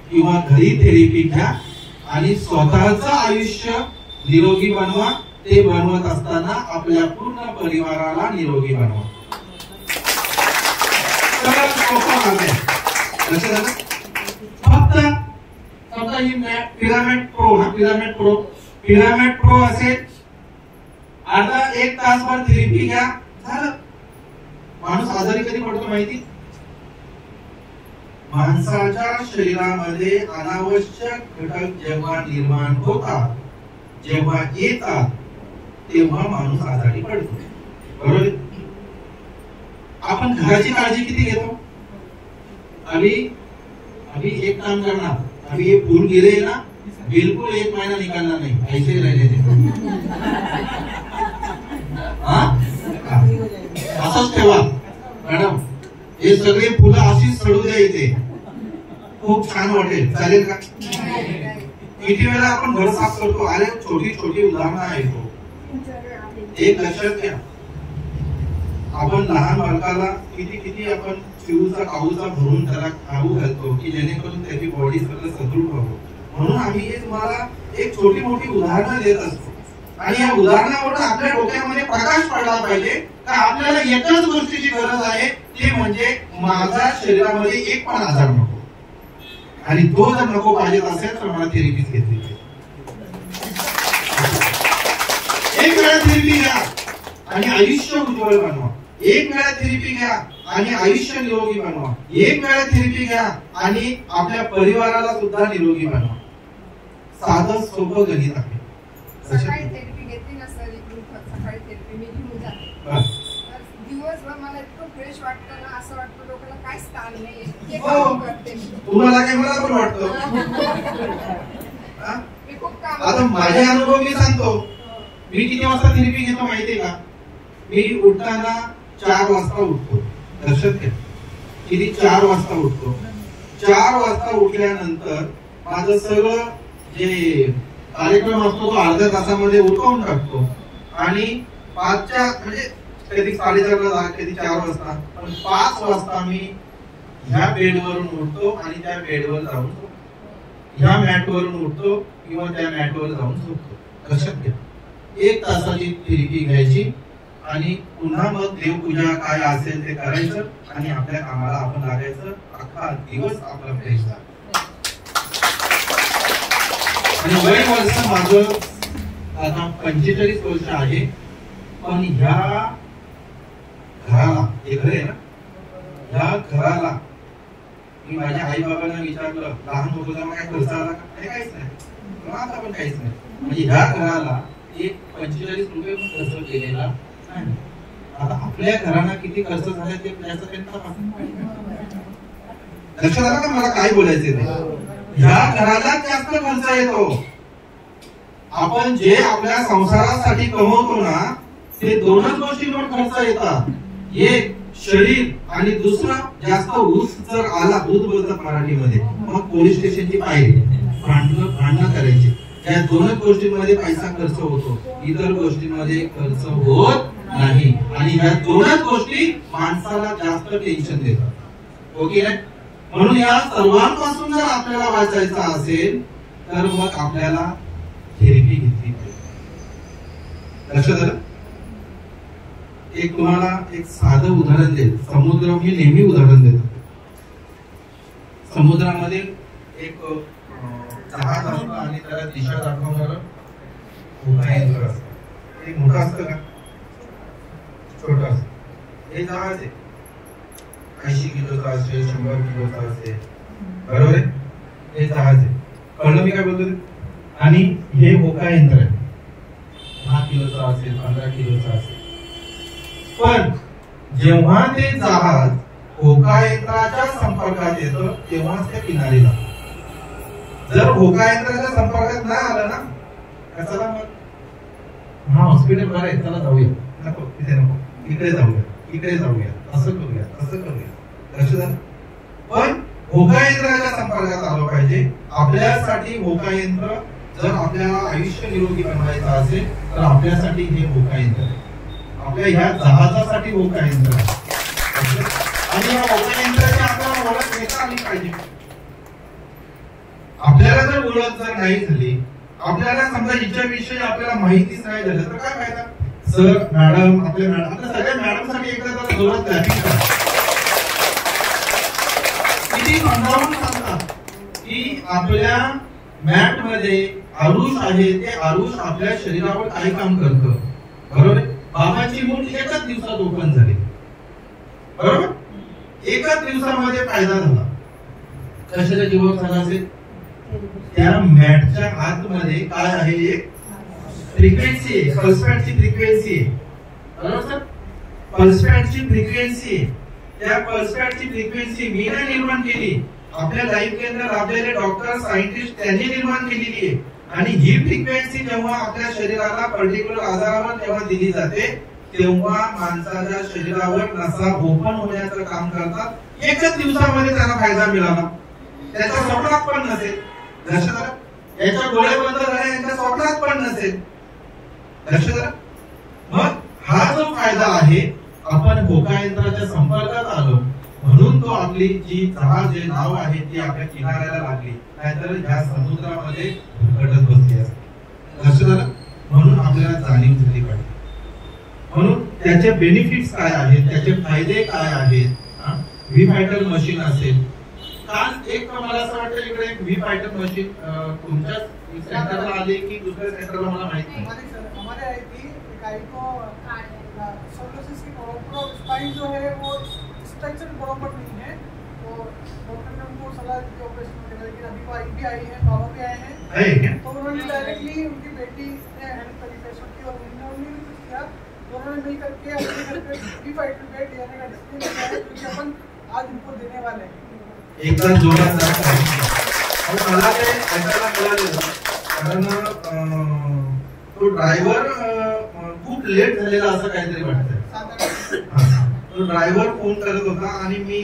किंवा घरी थेरपी घ्या आणि स्वतःचं आयुष्य निरोगी बनवा. ते बनवत असताना आपल्या पूर्ण परिवाराला निरोगी बनवा. फक्त ही पिरामिड प्रो असेल, आता 1 तासभर थेरपी घ्या, झालं. माणूस आजारी कधी पडतो माहिती? माणसाच्या शरीरामध्ये अनावश्यक घटक जेव्हा निर्माण होतात, जेव्हा येतात, तेव्हा माणूस आजारी पडतो, बरोबर. आपण घराची काळजी किती घेतो? अभी एक काम करना, अभी ये फूल गिरे ना, बिल्कुल 1 महीना निकालना नहीं, ऐसे ही रहने दे. असंच ठेवा मॅडम, हे सगळे फुलं अशीच सडू द्या इथे, खूप छान वाटेल. चालेल का? किती वेळा आपण घर साफ करतो? अरे छोटी छोटी उदाहरणं आहेत. एक लक्षात घ्या, आपण लहान बालकाला किती आपण चिवचा काऊचा भरून त्याला खाऊ घालतो की जेणेकरून त्याची बॉडी सगळं सदृढ व्हावं. म्हणून आम्ही हे तुम्हाला एक छोटी मोठी उदाहरणं देत असतो आणि या उदाहरणावरून आपल्या डोक्यामध्ये प्रकाश पडला पाहिजे का आपल्याला एकच गोष्टीची गरज आहे, ते म्हणजे माझ्या शरीरामध्ये एक पण आजार नको. आणि तो जर नको पाहिजे असेल तर मला थेरपीच घेतली पाहिजे. एक वेळा थेरपी घ्या आणि आयुष्य उज्ज्वल बनवा. एक वेळा थेरपी घ्या आणि आयुष्य निरोगी बनवा. एक वेळा थेरपी घ्या आणि आपल्या परिवाराला सुद्धा निरोगी बनवा. साधं सोपं गणित आहे. सकाळी थेरपी घेतली ना सर, सकाळी थेरपी मी घेऊन जाते, दिवसभर मला इतकं फ्रेश वाटतं ना, असं वाटतं डोक्याला काय स्थान नाही. तुम्हाला काय? मला पण वाटतं. मी खूप काम, आता माझे अनुभव मी सांगतो. मी किती वाजता थेरपी घेतो माहितीये का? मी उठताना 4 वाजता उठतो. लक्षात घ्या, किती? 4 वाजता उठतो. 4 वाजता उठल्यानंतर माझं सगळं जे कार्यक्रम असतो तो अर्ध्या तासामध्ये उठवून टाकतो आणि 5च्या म्हणजे कधी 4:30ला, कधी 4 वाजता, पण 5 वाजता मी ह्या बेडवरून उठतो आणि त्या बेडवर जाऊन ह्या मॅटवरून उठतो किंवा त्या मॅटवर जाऊन झोपतो. लक्षात घ्या, 1 तासाची थेरपी घ्यायची आणि पुन्हा मग देवपूजा काय असेल ते करायचं आणि आपल्या कामाला आपण लागायचं. अख्खा दिवस आपला फ्रेश झाला. आणि वय वर्ष माझं आता 45 वर्ष आहे, पण ह्या घराला, हे घर आहे ना, ह्या घराला मी माझ्या आई बाबांना विचारलं, लहान होतो तेव्हा काय खर्च आला का? काहीच नाही, आता पण काहीच नाही. म्हणजे ह्या घराला एक 45 रुपये पण खर्च केलेला आता आपल्या घराला किती खर्च झाला ते त्याचं त्यांना लक्षात आलं का मला काय बोलायचंय ते? ह्या घराला जास्त खर्च येतो. आपण जे आपल्या संसारासाठी कमवतो ना ते दोनच गोष्टींवर खर्च येतात. एक शरीर आणि दुसरं जास्त ऊस जर आला, दूध बोलतात मराठीमध्ये, मग पोलीस स्टेशनची पायरी, भांडणं करायची. या दोनच गोष्टींमध्ये पैसा खर्च होतो, इतर गोष्टींमध्ये खर्च होत नाही. आणि ह्या दोनच गोष्टी माणसाला जास्त टेन्शन देतात. ओके ना? म्हणून या सर्वांपासून जर आपल्याला वाचायचं असेल तर मग आपल्याला थेरपी घेतली पाहिजे. लक्षात आलं? एक तुम्हाला एक साधं उदाहरण देईल. समुद्र मी नेहमी उदाहरण देतो. समुद्रामध्ये एक जहाज असतं आणि त्याला दिशा दाखवणारं होकायंत्र असतं. एक मोठं असतं का छोटं असतं? हे जहाज आहे, 80 किलोचा असेल, 100 किलोचा असेल, बरोबर आहे? हे जहाज आहे. कळलं मी काय बोलतो? आणि हे होकायंत्र आहे, 10 किलोचा असेल, 15 किलोचा असेल. पण जेव्हा ते जहाज होकायंत्राच्या संपर्कात येतं तेव्हाच ते किनारी जातं. जर होकायंत्राच्या संपर्कात नाही आलं ना, चला मग हा हॉस्पिटल बरं आहे, चला जाऊया, नको तिथे नको, इकडे जाऊया, इकडे जाऊया, असं करूया, असं करूया. लक्षात आलं? पण होकायंत्राच्या संपर्कात आलं पाहिजे. आपल्यासाठी होकायंत्र, जर आपल्याला आयुष्य निरोगी बनवायचं असेल तर आपल्यासाठी हे होकायंत्र आहे. आपल्या ह्या जहाजासाठी होकायंत्र आहे. आणि या होकायंत्राची आपल्याला ओळख घेता आली पाहिजे. आपल्याला जर ओळख जर नाही झाली, आपल्याला समजा हिच्याविषयी आपल्याला माहितीच नाही झालं तर काय फायदा? सर, मॅडम, आपल्या मॅडम, आपल्या सगळ्या मॅडम साठी एकदा जरा जोरात क्लॅपिंग करा. किती समजावून सांगतात की आपल्या मॅट मध्ये आरुष आहे, ते आरुष आपल्या शरीरावर काय काम करतं. बरोबर? बाबाची मूठ एकाच दिवसात ओपन झाली, बरोबर? एकाच दिवसामध्ये फायदा झाला. कशाच्या जीवावर झाला असेल? त्या मॅटच्या आतमध्ये काय आहे? एक फ्रिक्वेन्सी आहे, पल्सपॅडची फ्रिक्वेन्सी आहे, बरोबर सर? पल्सपॅडची फ्रिक्वेन्सी, त्या पल्सपॅडची फ्रिक्वेन्सी मी नाही निर्माण केली, आपल्या लाईफ केंद्र लाभलेले डॉक्टर, सायंटिस्ट त्यांनी निर्माण केलेली आहे. आणि ही फ्रिक्वेन्सी जेव्हा आपल्या शरीराला पर्टिक्युलर आजारावर जेव्हा दिली जाते तेव्हा माणसाच्या शरीरावर नसा ओपन होण्याचं काम करतात. एकच दिवसामध्ये त्यांना फायदा मिळाला. त्याच्या स्वप्नात पण नसेल. लक्षात आलं? याच्या गोळ्या बंद झाल्या, यांच्या स्वप्नात पण नसेल. लक्षात आलं? मग हा जो फायदा आहे, आपण होकायंत्राच्या संपर्कात आलो म्हणून तो आपली जी जहाज जे नाव आहे ती आपल्या किनाऱ्याला लागली, नाहीतर ह्या समुद्रामध्ये भरकटत बसली असते. लक्षात आलं? म्हणून आपल्याला जाणीव झाली पाहिजे. म्हणून त्याचे बेनिफिट्स काय आहेत, त्याचे फायदे काय आहेत. व्ही फायटर मशीन असेल, काल एक मला असं वाटतं इकडे एक व्ही फायटर मशीन तुमच्या सेंटरला आली की दुसऱ्या सेंटरला मला माहित नाही. हमारे आई थी गाय को सोलोसिस की प्रॉपर स्पाइन जो है वो स्ट्रक्चर बराबर नहीं है, तो डॉक्टर ने उनको सलाह दी ऑपरेशन करने की. अभी वो भी आई है, बाबा भी आए हैं, तो उन्होंने डायरेक्टली उनकी बेटी ने हेल्प करी पेशेंट की और उन्होंने भी कुछ किया. दोनों ने मिल करके अपने घर पे व्ही फाइटर बेड यानी का डिस्प्ले लगाया, क्योंकि अपन आज उनको देने वाले हैं. एकदा जोरात जात मला ते ऐकायला मिळालेलं, कारण तो ड्रायव्हर खूप लेट झालेला असं काहीतरी वाटतंय. तो ड्रायव्हर फोन करत होता आणि मी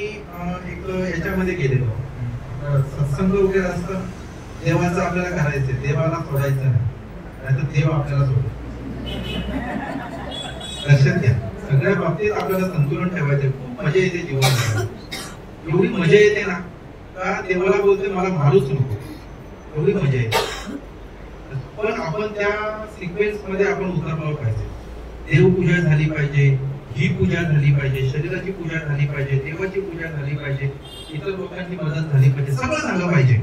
एक याच्यामध्ये गेलेलो, सत्संग वगैरे असतं, देवाचं आपल्याला करायचंय, देवाला सोडायचं नाही तर देव आपल्याला सोडतो. लक्षात घ्या, सगळ्या बाबतीत आपल्याला संतुलन ठेवायचे. खूप मजा येते जीवनात, एवढी मजा येते ना का देवाला बोलते मला मारूच नको, एवढी मजा येते. पण आपण त्या सिक्वेन्स मध्ये आपण उतरलो पाहिजे. देवपूजा झाली पाहिजे, ही पूजा झाली पाहिजे, शरीराची पूजा झाली पाहिजे, देवाची पूजा झाली पाहिजे, इतर लोकांची मदत झाली पाहिजे, सगळं झालं पाहिजे.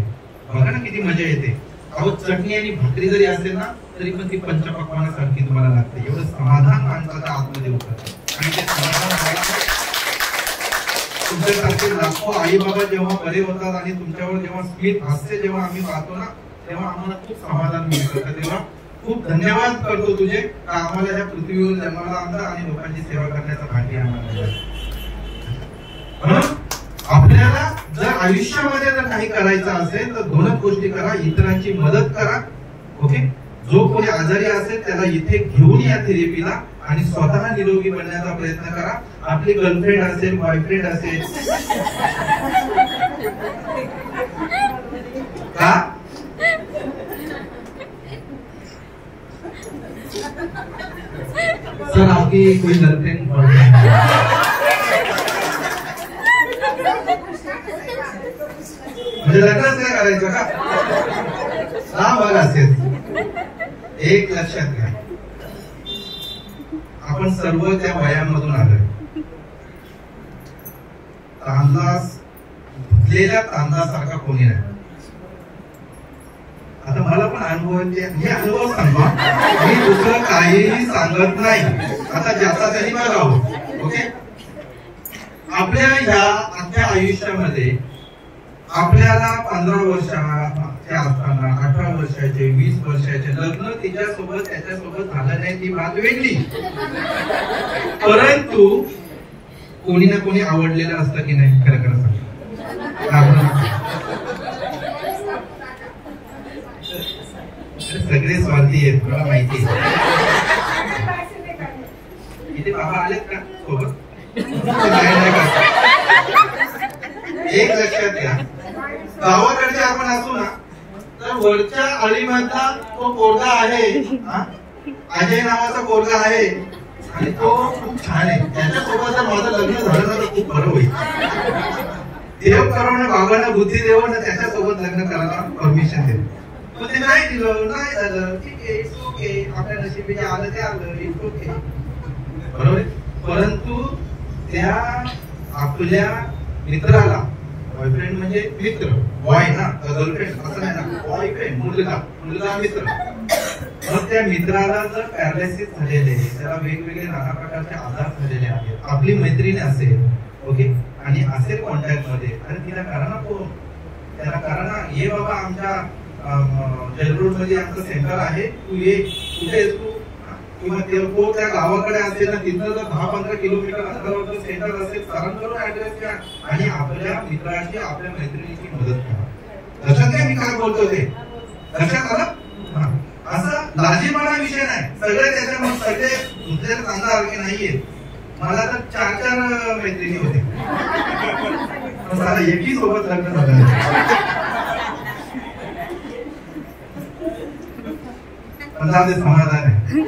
बघा ना किती मजा येते. अहो, चटणी आणि भाकरी जरी असेल ना तरी पण ती पंचपक्वानासारखी तुम्हाला लागते. एवढं समाधान माणसाच्या आतमध्ये होतं. आणि ते समाधान तुमच्यासारखे लाखो आई बाबा जेव्हा बरे होतात आणि तुमच्यावर जेव्हा स्मित हास्य जेव्हा आम्ही पाहतो ना तेव्हा आम्हाला खूप समाधान मिळतं. तेव्हा खूप धन्यवाद करतो तुझे, आम्हाला या पृथ्वीवर जन्माला आणलं आणि लोकांची सेवा करण्याचं भाग्य आम्हाला मिळालं. म्हणून आपल्याला जर आयुष्यामध्ये जर काही करायचं असेल तर दोनच गोष्टी करा. इतरांची मदत करा, ओके. जो कोणी आजारी असेल त्याला इथे घेऊन या थेरपीला आणि स्वतः निरोगी बनण्याचा प्रयत्न करा. आपली गर्लफ्रेंड असेल, बॉयफ्रेंड असेल का सर, आपकी कोई गर्लफ्रेंड म्हणजे लग्नच नाही करायचं का? हा बघा असेल. एक लक्षात घ्या, आपण सर्व त्या वयामधून आलोय. धुतलेल्या तांदळासारखा कोणी नाही. आता मला पण अनुभव हे अनुभव सांगा, मी दुसरं काहीही सांगत नाही. आता ज्याचा त्यांनी बघावं, ओके. आपल्या ह्या अख्ख्या आयुष्यामध्ये आपल्याला 15 वर्षाचे असताना, 18 वर्षाचे, 20 वर्षाचे लग्न तिच्यासोबत त्याच्यासोबत झालं नाही ती बात वेगळी. परंतु कोणी ना कोणी आवडलेलं असतं की नाही? खरं खरं सांग. सगळे स्वार्थी आहेत, मला माहिती आहे. इथे बाबा आलेत का सोबत? एक लक्षात घ्या, गावाकडचे आपण असू ना तर वरच्या अळीमधला तो पोरगा आहे, अजय नावाचा पोरगा आहे आणि तो खूप छान आहे. त्याच्यासोबत जर माझं लग्न झालं तर खूप बरं होईल. देव करून बाबांना बुद्धी देऊन त्याच्यासोबत लग्न करायला परमिशन देऊ. पण ते नाही दिलं, नाही झालं, ठीक आहे, इट्स ओके. आपल्या नशिबी जे आलं ते आलं, इट्स ओके, बरोबर. परंतु त्या आपल्या मित्राला, बॉयफ्रेंड म्हणजे मित्र, बॉय ना, गर्लफ्रेंड असं नाही ना, बॉयफ्रेंड मुलगा मित्र. मग त्या मित्राला जर पॅरालिसिस झालेले, त्याला वेगवेगळे नाना प्रकारचे आजार झालेले आहेत, आपली मैत्रीण असेल, ओके, आणि असेल कॉन्टॅक्ट मध्ये, आणि तिला करा ना फोन, त्याला करा ना, ये बाबा आमच्या जयरोड मध्ये आमचं सेंटर आहे, तू ये, कुठे आहेस तू? किंवा तो त्या गावाकडे असेल ना, तिथं जर 10-15 किलोमीटर अंतरावर सेंटर असेल, सरांकडून ऍड्रेस घ्या आणि आपल्या मित्राची, आपल्या मैत्रिणीची मदत करा. लक्षात घ्या मी काय बोलतो ते, लक्षात आलं? असं लाजीपणा विषय नाही. सगळे त्याच्यामध्ये सगळे दुसऱ्या चांगला नाहीये. मला तर 4 मैत्रिणी होते, एकही सोबत लग्न झालं. समाधान आहे.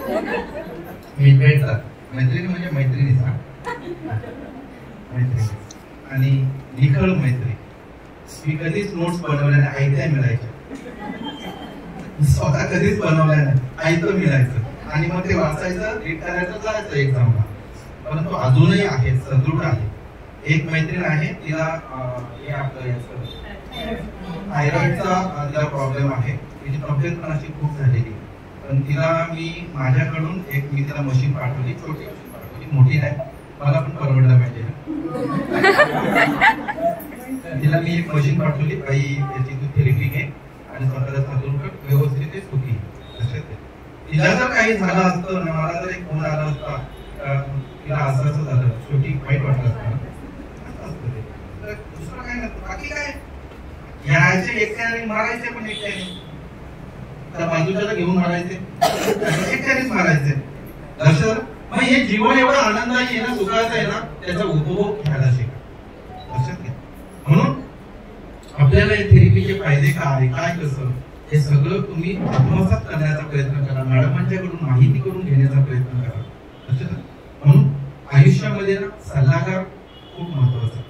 मी भेटतात मैत्रिणी म्हणजे मैत्रिणीचा मैत्रिणी आणि निखळ मैत्री. मी कधीच नोट्स बनवल्या नाही, आयत्या मिळायच्या. स्वतः कधीच बनवल्या नाही, आयतं मिळायचं आणि मग ते वाचायचं, रीड करायचं, जायचं एक्झामला. परंतु अजूनही आहे, सदृढ आहे. एक मैत्रीण आहे, तिला हे आपलं थायरॉइडचा तिला प्रॉब्लेम आहे. तिची तब्येत पण अशी खूप झालेली, पण तिला मी माझ्याकडून मी तिला मशीन पाठवली, छोटी मशीन पाठवली, मोठी नाही, मला पण परवडलं पाहिजे. तिला मी एक मशीन पाठवली, बाई याची तू थेरपी घे आणि स्वतःला साधून व्यवस्थित सुखी. तिला जर काही झालं असतं ना, मला जर एक फोन आला असता, तिला असं झालं, छोटी वाईट वाटलं असतं, दुसरं काय नसतं. बाकी काय यायचे एकट्याने, मारायचे पण एकट्याने, त्या बाजूच्याला घेऊन मारायचे, एकट्यानेच मारायचे. लक्षात. मग हे जीवन एवढं आनंदाने आहे ना, सुखाचं आहे ना, त्याचा उपभोग घ्यायला शिका. लक्षात घ्या. म्हणून आपल्याला हे थेरपीचे फायदे काय, काय कसं, हे सगळं तुम्ही आत्मसात करण्याचा प्रयत्न करा, मॅडमांच्याकडून माहिती करून घेण्याचा प्रयत्न करा. लक्षात. म्हणून आयुष्यामध्ये ना सल्लागार खूप महत्वाचा.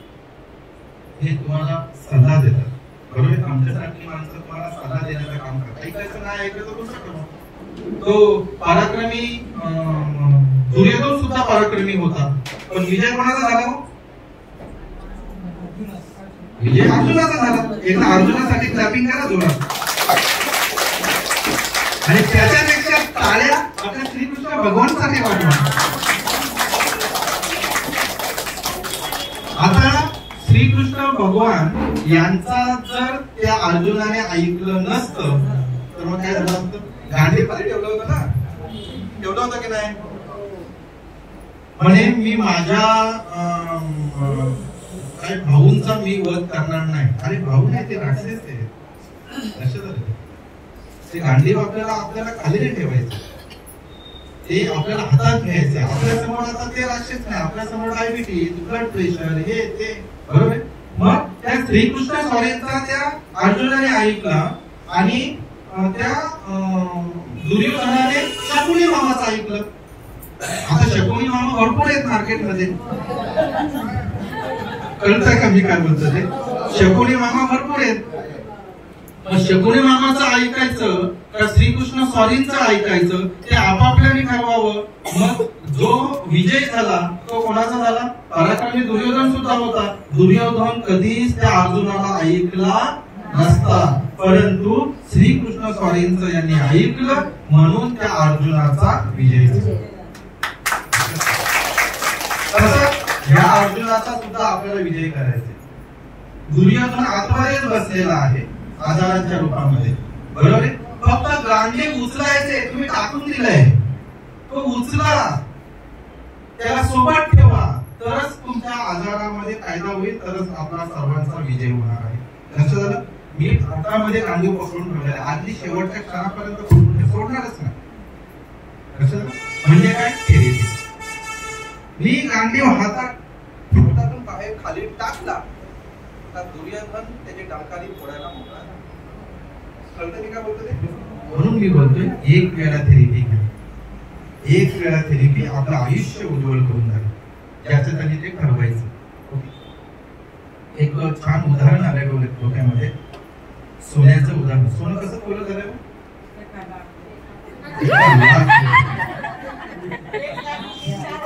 हे तुम्हाला सल्ला देतात, बरोबर. आमच्यासारखी माणसं तुम्हाला सल्ला देण्याचं काम करतात. ऐकायचं नाही ऐकायचं दुसरं करा. तो पराक्रमी दुर्योधन सुद्धा पराक्रमी होता, पण विजय कोणाचा झाला? विजय अर्जुनाचा झाला. एकदा अर्जुनासाठी क्लॅपिंग करा जोरात. आणि त्याच्यापेक्षा टाळ्या आपल्या श्रीकृष्ण भगवानसाठी वाजवा. आता श्रीकृष्ण भगवान यांचा जर त्या अर्जुनाने ऐकलं नसतं तर मग काय झालं असतं? गांधी खाली ठेवलं होतं ना, ठेवलं होतं की नाही? म्हणे मी माझ्या काही भाऊंचा मी वध करणार नाही. अरे भाऊ नाही, ते राक्षस आहे. लक्षात आलं? ते गांधी आपल्याला खाली नाही ठेवायचं, ते आपल्याला हातात घ्यायचे. आपल्या समोर आता ते राक्षस नाही, आपल्या समोर डायबिटीज, ब्लड प्रेशर, हे ते, बरोबर. मग त्या श्रीकृष्ण स्वारींचा त्या अर्जुनाने ऐकला आणि त्या दुर्योधनाने शकुनी मामाचं ऐकलं. आता शकुनी मामा भरपूर आहेत मार्केटमध्ये, कळतंय का मी काय बोलतो ते? शकुनी मामा भरपूर आहेत. मग शकुनी मामाचं ऐकायचं का श्रीकृष्ण स्वारींचं ऐकायचं? ते आपापल्याने ठरवावं. मग जो विजय झाला तो कोणाचा झाला? पराक्रमी दुर्योधन सुद्धा होता. दुर्योधन कधीच त्या अर्जुनाला ऐकला नसता, परंतु श्रीकृष्ण स्वारींचं यांनी ऐकलं म्हणून त्या अर्जुनाचा विजय झाला. तसं या अर्जुनाचा सुद्धा आपल्याला विजय करायचा. दुर्योधन आतमध्येच बसलेला आहे आजारांच्या रूपामध्ये, बरोबर आहे. फक्त गांडे उचलायचे, तुम्ही टाकून दिलंय, तो उचला, त्याला सोबत ठेवा, तरच तुमच्या आजारामध्ये फायदा होईल, तरच आपला सर्वांचा विजय होणार आहे. लक्षात आलं? मी हातामध्ये गांडीव पकडून ठेवलेला आहे, आधी शेवटच्या क्षणापर्यंत सोडणारच नाही. लक्षात आलं? म्हणजे काय? थेरपी. मी गांडीव हातातून बाहेर खाली टाकला तर दुर्योधन त्याची डाकाली फोडायला मोकळा. कळतं मी काय बोलतो ते? म्हणून मी बोलतोय एक वेळा थेरपी घ्या, एक वेळा थेरपी आपलं आयुष्य उज्ज्वल करून जाईल, ज्याचं त्यांनी ते ठरवायचं. एक छान उदाहरण आलंय डोक्यामध्ये, सोन्याचं उदाहरण. सोनं कसं बोलत झालं?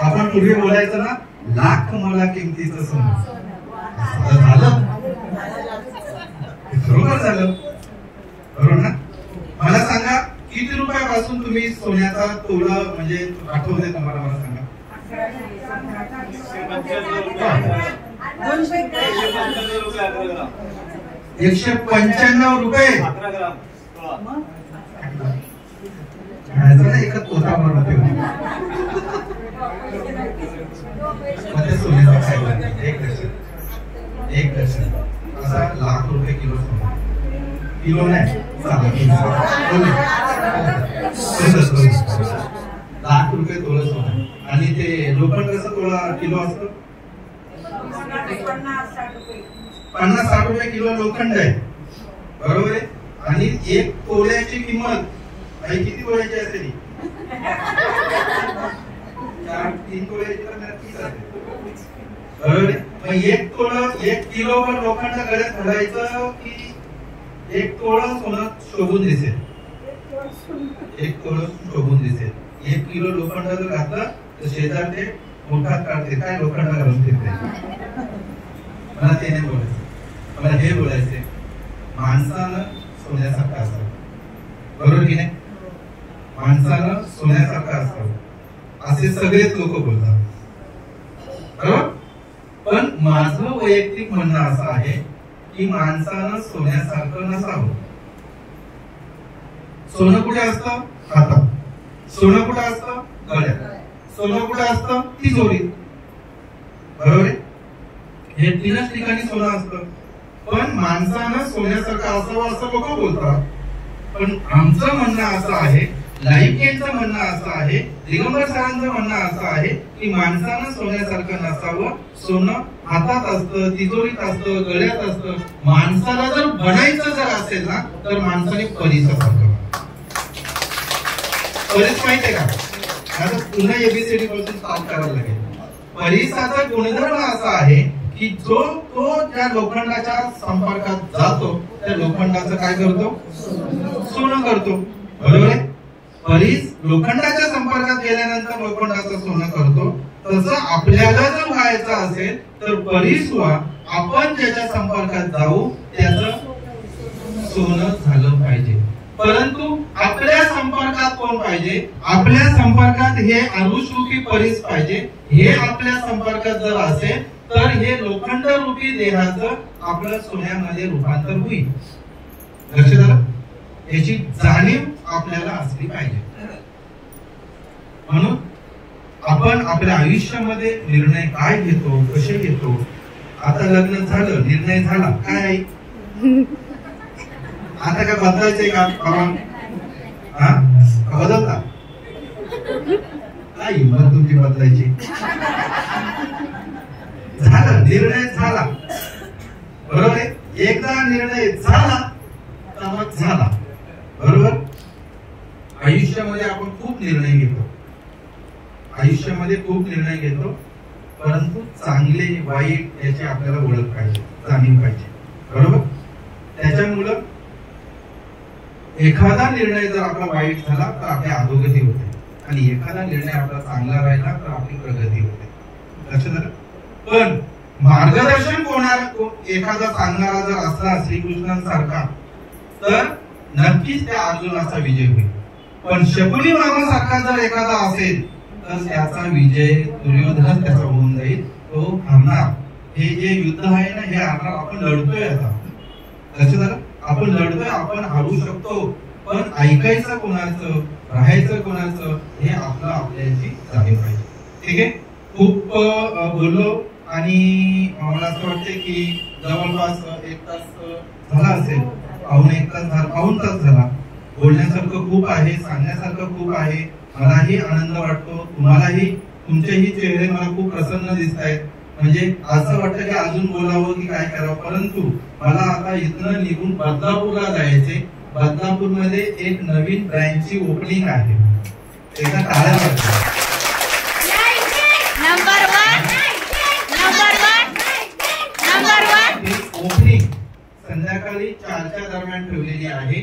आपण पूर्वी बोलायचं ना, लाख मला किमतीचं सोनं. झालं, खरोखर झालं, बरोबर ना? मला सांगा किती रुपयापासून तुम्ही सोन्याचा तोला म्हणजे आठवते तुम्हाला? मला सांगा. 195 रुपये. एक तोता बनवते सोन्याचा फायदा 1 दशक असा लाख रुपये किलो सोनं. किलो नाही, लाख रुपये तोळा सोनं. आणि ते लोखंड कसं तोळा किलो असतं? 50-60 रुपये किलो लोखंड आहे, बरोबर आहे. आणि 1 तोळ्याची किंमत किती तोळ्याची असेल? 4-3 तोळ्याची तर नक्कीच असेल, बरोबर आहे. मग 1 किलो पण लोखंड गळ्यात घालायचं की 1 तोळं सोनं शोभून दिसेल? 1 तोळं शोभून दिसेल. 1 किलो लोखंड जर घातलं तर शेजार ते मोठा काढते, काय लोखंड घालून फिरते. मला ते नाही बोलायचं, मला हे बोलायचे, माणसानं सोन्यासारखं असावं, बरोबर की नाही? माणसानं सोन्यासारखं असावं असे सगळेच लोक बोलतात, बरोबर. पण माझं वैयक्तिक म्हणणं असं आहे की माणसानं सोन्यासारखं नसावं. सोनं कुठे असतं? हातात. सोनं कुठे असतं? गळ्यात. सोनं कुठे असतं? तिजोरीत, बरोबर आहे. हे 3च ठिकाणी सोनं असतं. पण माणसानं सोन्यासारखं असावं असं लोक बोलतात. पण आमचं म्हणणं असं आहे, लाईकेंचं म्हणणं असं आहे, दिगंबर सरांचं म्हणणं असं आहे की माणसानं सोन्यासारखं नसावं. सोनं हातात असतं, तिजोरीत असतं, गळ्यात असतं. माणसाला जर बनायचं जर असेल ना तर माणसाने परिसासारखं. परीस माहितीये का? आता पुन्हा एबीसीडी पासून स्टार्ट करायला लागेल. परिसाचा गुणधर्म असा आहे की जो तो त्या लोखंडाच्या संपर्कात जातो त्या लोखंडाचं काय करतो? सोनं करतो, बरोबर आहे. परीस लोखंडाच्या संपर्कात गेल्यानंतर लोखंडाचं सोनं करतो. तसं आपल्याला जर व्हायचं असेल तर परीस व्हा. आपण ज्याच्या संपर्कात जाऊ त्याचं सोनं झालं पाहिजे. परंतु आपल्या संपर्कात कोण पाहिजे? आपल्या संपर्कात हे अरुषरूपी परीस पाहिजे. हे आपल्या संपर्कात जर असेल तर हे लोखंड रूपी देहाचं आपलं सोन्यामध्ये रूपांतर होईल. लक्षात आलं? याची जाणीव आपल्याला असली पाहिजे. म्हणून आपण आपल्या आयुष्यामध्ये निर्णय काय घेतो, कसे घेतो. आता लग्न झालं, निर्णय झाला, काय आहे आता काय बदलायचंय का बाबा? बदलता काय हिंमत तुमची बदलायची? झालं, निर्णय झाला, बरोबर आहे. एकदा निर्णय झाला तर मग झाला, बरोबर. आयुष्यामध्ये आपण खूप निर्णय घेतो, आयुष्यामध्ये खूप निर्णय घेतो, परंतु चांगले वाईट याची आपल्याला ओळख पाहिजे, जाणीव पाहिजे, बरोबर. त्याच्यामुळं एखादा निर्णय जर आपला वाईट झाला तर आपली अधोगती होते आणि एखादा निर्णय आपला चांगला राहिला तर आपली प्रगती होते. लक्षात आलं. पण मार्गदर्शन एखादा सांगणारा जर असला श्रीकृष्णांसारखा तर नक्कीच त्या अर्जुनाचा विजय होईल. पण शकुनी मामासारखा जर एखादा असेल तर त्याचा विजय दुर्योधन त्याचा होऊन जाईल, तो हरणार. हे जे युद्ध आहे ना, हे हरणार. आपण लढतोय आता, लक्षात आलं. आपण लढतोय, आपण हारू शकतो, पण ऐकायचं कोणाचं, राहायचं कोणाचं हे आपल्याची जाणीव पाहिजे. ठीक आहे. खूप बोललो आणि मला असं वाटते की जवळपास 1 तास झाला असेल, पाऊण तास झाला. बोलण्यासारखं खूप आहे, सांगण्यासारखं खूप आहे. मलाही आनंद वाटतो, तुम्हालाही. तुमचेही चेहरे मला खूप प्रसन्न दिसत आहेत. म्हणजे असं वाटतं की अजून बोलावं की काय करावं. परंतु मला आता इथनं निघून बदलापूरला जायचे. बदलापूरमध्ये एक नवीन ब्रँचची ओपनिंग आहे. त्याचा कारण ओपनिंग संध्याकाळी 4च्या दरम्यान ठेवलेली आहे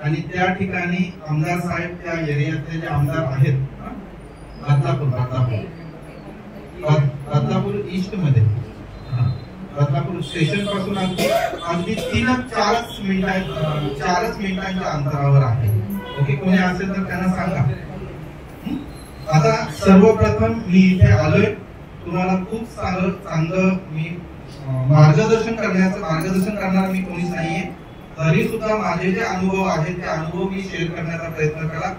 आणि त्या ठिकाणी आमदार साहेब त्या एरियातले जे आमदार आहेत, बदलापूर ईस्ट मध्ये, बदलापूर स्टेशन पासून अगदी 4च मिनिटांच्या अंतरावर आहे. ओके, कोणी असेल तर त्यांना सांगा. आता सर्वप्रथम मी इथे आलोय, तुम्हाला खूप चांगलं मी मार्गदर्शन करणार मी कोणीच नाहीये. तरी सुद्धा माझे जे अनुभव आहेत ते अनुभव मी शेअर करण्याचा प्रयत्न करा.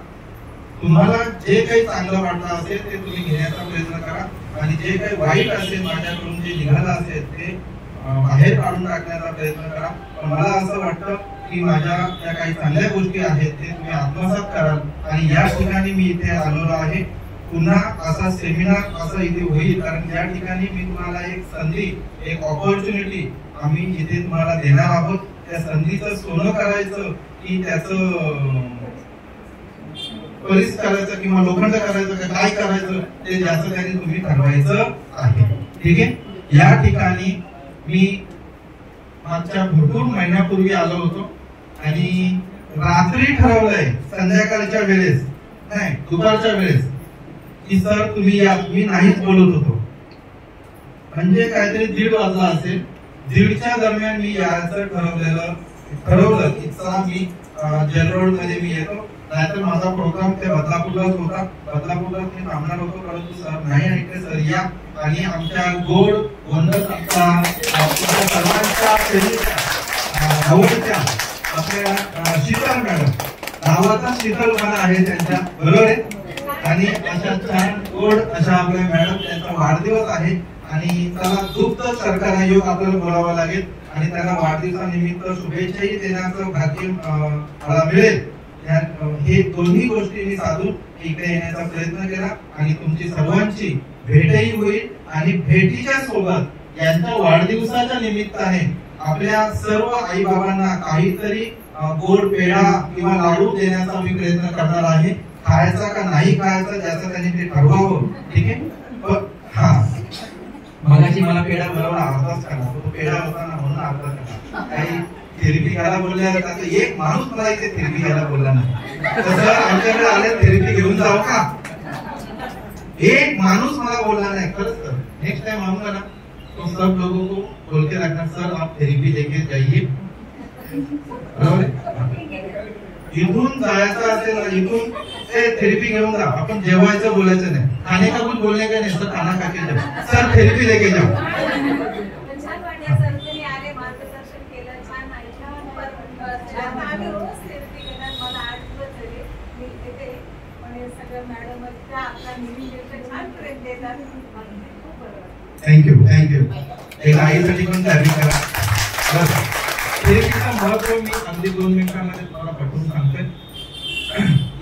तुम्हाला जे काही चांगलं वाटलं असेल ते तुम्ही घेण्याचा प्रयत्न करा आणि जे काही वाईट असेल माझ्याकडून जे निघालं असेल ते बाहेर काढून टाकण्याचा प्रयत्न करा. पण मला असं वाटतं की माझ्या ज्या काही चांगल्या गोष्टी आहेत ते तुम्ही आत्मसात कराल. आणि या ठिकाणी मी इथे आलेलो आहे. पुन्हा असा सेमिनार असं इथे होईल, कारण या ठिकाणी मी तुम्हाला एक संधी, एक ऑपॉर्च्युनिटी आम्ही इथे तुम्हाला देणार आहोत. त्या संधीचं सोनं करायचं की त्याचं परीस करायचं किंवा लोखंड करायचं का काय करायचं ते ज्याचं त्याने तुम्ही ठरवायचं आहे. ठीक आहे. या ठिकाणी मी मागच्या भरपूर महिन्यापूर्वी आलो होतो आणि रात्री ठरवलंय संध्याकाळच्या वेळेस, नाही दुपारच्या वेळेस, की सर तुम्ही या. मी नाहीच बोलत होतो, म्हणजे काहीतरी 1:30 वाजला असेल. 1:30च्या दरम्यान मी यायचं ठरवलं की चला मी जनरल मध्ये मी येतो, नाहीतर माझा प्रोग्राम ते बदलापूरलाच होता. बदलापूरलाच मी थांबणार होतो, परंतु सर नाही ऐकले. सर या आणि आमच्या गोड गोंधळ सर्वांच्या आवडत्या आपल्या शीतल मॅडम, गावाचा शीतलपणा आहे त्यांच्या, बरोबर आहे. आणि अशा छान गोड अशा आपल्या मॅडम, त्यांचा वाढदिवस आहे आणि त्याला गुप्त सरकार योग आपल्याला बोलावा लागेल आणि त्यांना वाढदिवसानिमित्त शुभेच्छाही देण्याचं भाग्य मला मिळेल. हे दोन्ही गोष्टी मी साधून इकडे येण्याचा प्रयत्न केला आणि तुमची सर्वांची भेटही होईल आणि भेटीच्या सोबत यांच्या वाढदिवसाच्या निमित्ताने आपल्या सर्व आई बाबांना काहीतरी गोड पेढा किंवा लाडू देण्याचा मी प्रयत्न करणार आहे. खायचा का नाही खायचा ज्याचं त्यांनी ते ठरवावं. ठीक आहे. हा, मगाशी मला पेढा बरोबर अर्धाच खाला, तो पेढा होता ना म्हणून अर्धा खाला. काही थेरपी घ्यायला बोलल्या जातात, एक माणूस मला इथे थेरपी घ्यायला बोलला नाही. तसं आमच्याकडे आले थेरपी घेऊन जाऊ का? एक माणूस मला बोलला नाही. खरंच तर नेक्स्ट टाइम आऊंगा ना तो सब लोगों को बोल के रखना, सर आप थेरपी लेके जाइए. इथून जायचं असेल ना, इथून थेरपी घेऊन जा. आपण जेवायचं बोलायचं नाही, खाने का कुछ बोलने का नाही, सर खाना खा के जाओ, सर थेरपी लेके जाओ. मॅडम त्या आपला नेहमी छान ट्रेन देतात. खूप बरं वाटतं. थँक्यू. एक आईसाठी पण तयारी करा. थेरपीचं महत्व मी अगदी 2 मिनिटांमध्ये तुम्हाला पटवून सांगतोय.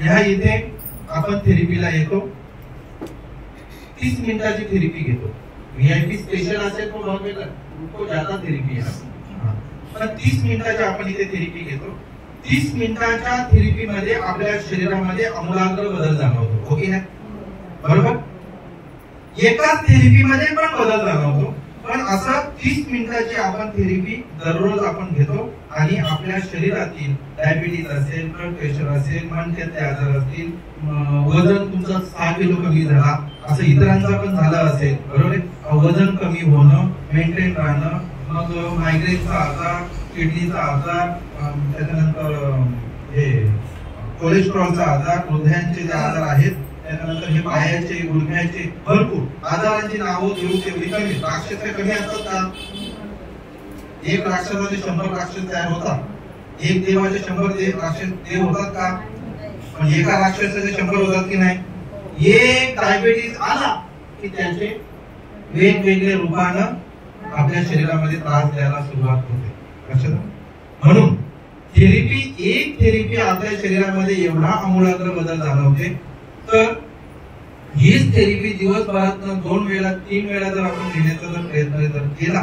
ह्या इथे आपण थेरपीला येतो, 30 मिनिटाची थेरपी घेतो. VIP स्पेशल असेल तो बहुत वेगळा, तो ज्यादा थेरपी आहे. पण 30 मिनिटाची आपण इथे थेरपी घेतो. 30 मिनिटाच्या थेरपीमध्ये आपल्या शरीरामध्ये आमूलाग्र बदल जाणवतो. ओके ना? बरोबर? एकाच थेरपीमध्ये पण बदल जाणवतो. पण असं 30 मिनिटाची आपण थेरपी दररोज आपण घेतो आणि आपल्या शरीरातील डायबिटीज असेल, ब्लड प्रेशर असेल, मणक्याचे आजार असतील, वजन तुमचं 6 किलो कमी झाला, असं इतरांचा पण झालं असेल, बरोबर आहे? वजन कमी होणं, मेंटेन राहणं, मग मायग्रेनचा आजार, किडनीचा आजार, त्याच्यानंतर हे कोलेस्ट्रॉलचा आजार, हृदयांचे जे आजार आहेत, त्यानंतर हे पायाचे, गुडघ्याचे, भरपूर आजारांची नावं घेऊ तेवढी कमी. राक्षस कमी असतात का? एक राक्षसाचे 100 राक्षस तयार होतात. एक देवाचे 100 राक्षस देव होतात का? पण एका राक्षसाचे 100 होतात की नाही? एक डायबिटीज आला की त्याचे वेगवेगळे रूपानं आपल्या शरीरामध्ये त्रास द्यायला सुरुवात होते. लक्षात? म्हणून एक थेरपी आपल्या शरीरामध्ये एवढा आमूलाग्र बदल जाणवते. तर हीच थेरपी दिवसभरात 2 वेळा 3 वेळा जर आपण घेण्याचा जर प्रयत्न जर केला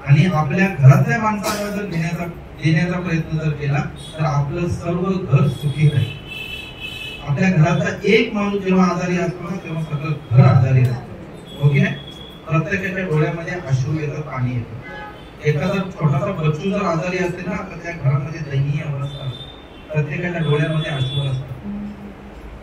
आणि आपल्या घरातल्या माणसांना जर देण्याचा प्रयत्न जर केला तर आपलं सर्व घर सुखी राहील. आपल्या घराचा एक माणूस जेव्हा आजारी असतो ना तेव्हा सगळं घर आजारी असतं. ओके? प्रत्येकाच्या डोळ्यामध्ये अश्रू येतं, पाणी येतं. एखादा छोटासा बच्चू जर आजारी असेल ना तर त्या घरामध्ये दयनीय अवस्था असते. प्रत्येकाच्या डोळ्यामध्ये अश्रू असतात.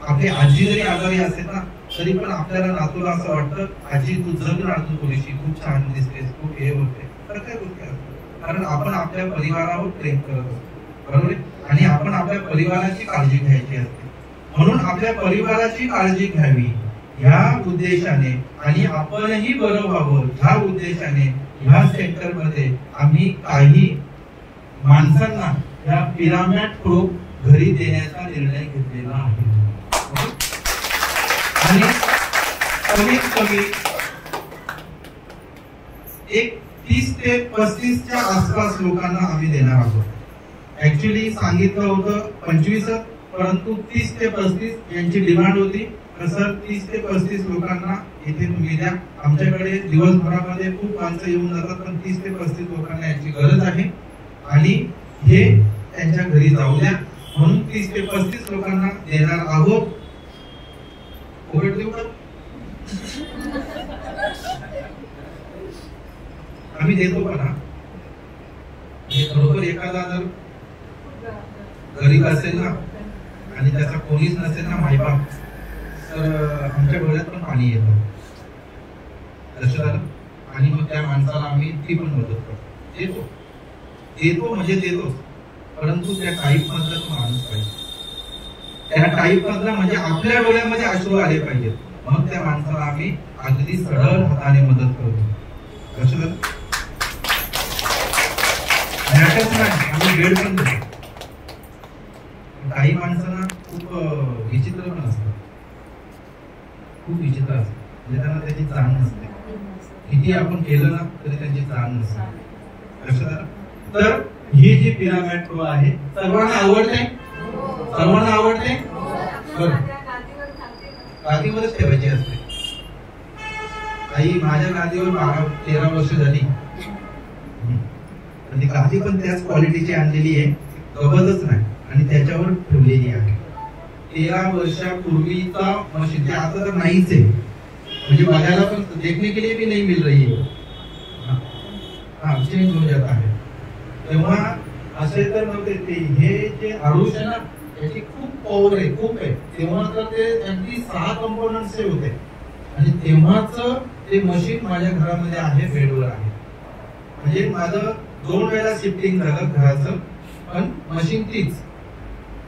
आपली आजी जरी आजारी असेल ना तरी पण आपल्याला नातूला असं वाटतं, आजी तू जग ना, तू थोडीशी खूप छान दिसतेस, खूप हे होते. तर काय गोष्टी असतात, कारण आपण आपल्या परिवारावर प्रेम करत असतो. बरोबर? आणि आपण आपल्या परिवाराची काळजी घ्यायची असते. म्हणून आपल्या परिवाराची काळजी घ्यावी ह्या उद्देशाने आणि आपणही बरं व्हावं ह्या उद्देशाने ह्या सेंटर मध्ये आम्ही काही माणसांना ह्या पिरामिड प्रोब घरी देण्याचा निर्णय घेतलेला आहे. आणि कमीत कमी एक 30 ते 35च्या आसपास लोकांना आम्ही देणार आहोत. ऍक्च्युली सांगितलं होतं 25, परंतु 30 ते 35 यांची डिमांड होती. सर 30 ते 35 लोकांना इथे तुम्ही द्या. आमच्याकडे दिवसभरामध्ये खूप माणसं येऊन जातात, पण 30 ते 35 लोकांना याची गरज आहे आणि हे त्यांच्या घरी जाऊ द्या. म्हणून 30 ते 35 लोकांना देणार आहोत. उघड देऊ का? आम्ही देतो पण हा. बरोबर एखादा जर गरीब असेल ना आणि त्याचा कोणीच नसेल ना मायबाप, तर आमच्या डोळ्यात पण पाणी येतं. लक्षात आलं? आणि मग त्या माणसाला आम्ही ती पण मदत करतो. देतो म्हणजे देतो, परंतु त्या टाईप मधला तो माणूस पाहिजे. त्या टाईप मधला म्हणजे आपल्या डोळ्यामध्ये अश्रू आले पाहिजेत. मग त्या माणसाला आम्ही अगदी सरळ हाताने मदत करतो. लक्षात आलं? आम्ही बेड पण देतो. काही माणसांना खूप विचित्र पण असतात, खूप विचित्र असतात. म्हणजे त्यांना त्याची जाण नसते. किती आपण केलं ना तरी त्यांची जाण नसते. लक्षात आलं? तर ही जी पिरामिड प्रो आहे सर्वांना आवडते? सर्वांना आवडते? बरं, गादीवरच ठेवायची असते. आई माझ्या गादीवर 12-13 वर्ष झाली. आणि गादी पण त्याच क्वालिटीची आणलेली आहे, गबतच नाही आणि त्याच्यावर ठेवलेली आहे. 13 वर्षापूर्वीचा मशीन, ते आता तर नाहीच आहे. म्हणजे बघायला पण देखने के लिए भी नहीं मिल रही है. हाँ, चेंज हो जाता है. तेव्हा असे तर नव्हते. ते हे जे आरुष आहे ना याची खूप पॉवर आहे, खूप आहे. तेव्हा तर ते अगदी 6 कंपोनंट्सचे होते आणि तेव्हाच ते मशीन माझ्या घरामध्ये आहे, बेडवर आहे. म्हणजे माझं 2 वेळा शिफ्टिंग झालं घराचं, पण मशीन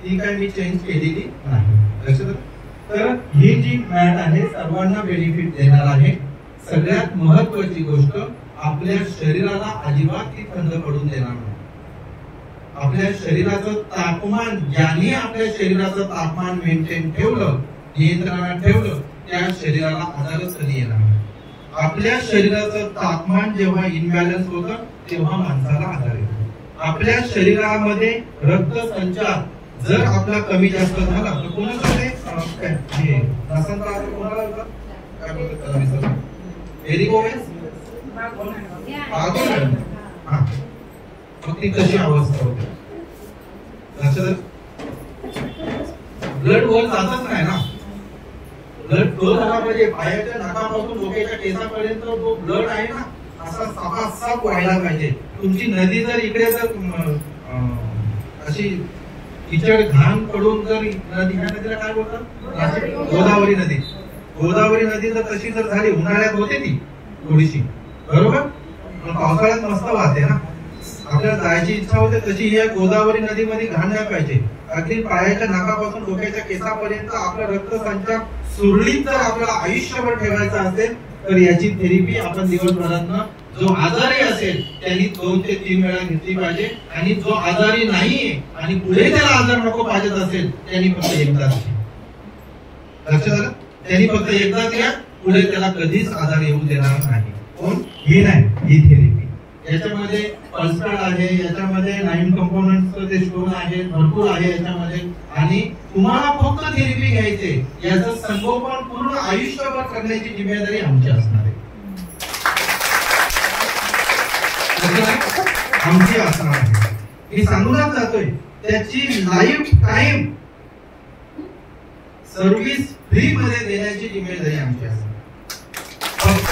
ती काय मी चेंज केलेली नाही. लक्षात? तर ही जी मॅट आहे सर्वांना बेनिफिट देणार आहे. सगळ्यात महत्वाची गोष्ट, आपल्या शरीराला अजिबात ती थंड पडून देणार नाही. आपल्या शरीराचं तापमान, ज्याने आपल्या शरीराचं तापमान मेंटेन ठेवलं नियंत्रणात ठेवलं त्या शरीराला आजारच कधी येणार नाही. आपल्या शरीराचं तापमान जेव्हा इनबॅलन्स होतं तेव्हा माणसाला आजार येतो. आपल्या शरीरामध्ये रक्त संचार जर आपला कमी जास्त झाला तर कोणाला ते नसंतर कोणाला होतं काय बोलतात त्याला विसरलो, एरिकोवेस मग ती कशी अवस्था होते. ब्लड वर जातच नाही ना. ब्लड फ्लो झाला पाहिजे. पायाच्या नाकापासून डोक्याच्या केसापर्यंत जो ब्लड आहे ना असा सापासाप व्हायला पाहिजे. तुमची नदी जर इकडे जर अशी किचड घाण पडून जर नदी, ह्या नदीला काय बोलतात, गोदावरी नदी, गोदावरी नदी जर तशी जर झाली, उन्हाळ्यात होते ती थोडीशी बरोबर, पण पावसाळ्यात मस्त वाहते ना. आपल्याला जायची इच्छा होते तशी या गोदावरी नदीमध्ये घाण नाही पाहिजे. अगदी पायाच्या नाकापासून डोक्याच्या केसापर्यंत आपला रक्तसंचार सुरळीत जर आपल्याला आयुष्यभर ठेवायचा असेल तर याची थेरपी आपण दिवसभरातनं जो आजारी असेल त्यांनी 2 ते 3 वेळा घेतली पाहिजे. आणि जो आजारी नाहीये आणि पुढे त्याला आजार नको पाहिजेत असेल त्यांनी फक्त एकदाच घ्या. लक्षात आलं, त्यांनी फक्त एकदाच घ्या, पुढे त्याला कधीच आजार येऊ देणार नाही. कोण, ही नाही, ही थेरपी. याच्यामध्ये पल्सपेड आहे, याच्यामध्ये 9 कंपोनेंट्स जे स्टोन आहे भरपूर आहे याच्यामध्ये. आणि तुम्हाला फक्त थेरपी घ्यायचे, याचं संगोपन पूर्ण आयुष्यभर करण्याची जिम्मेदारी आमची असणार आहे. आमची असणार आहे. मी सांगूनच जातोय त्याची लाईफ टाइम सर्व्हिस फ्री मध्ये देण्याची जिम्मेदारी आमची असणार. फक्त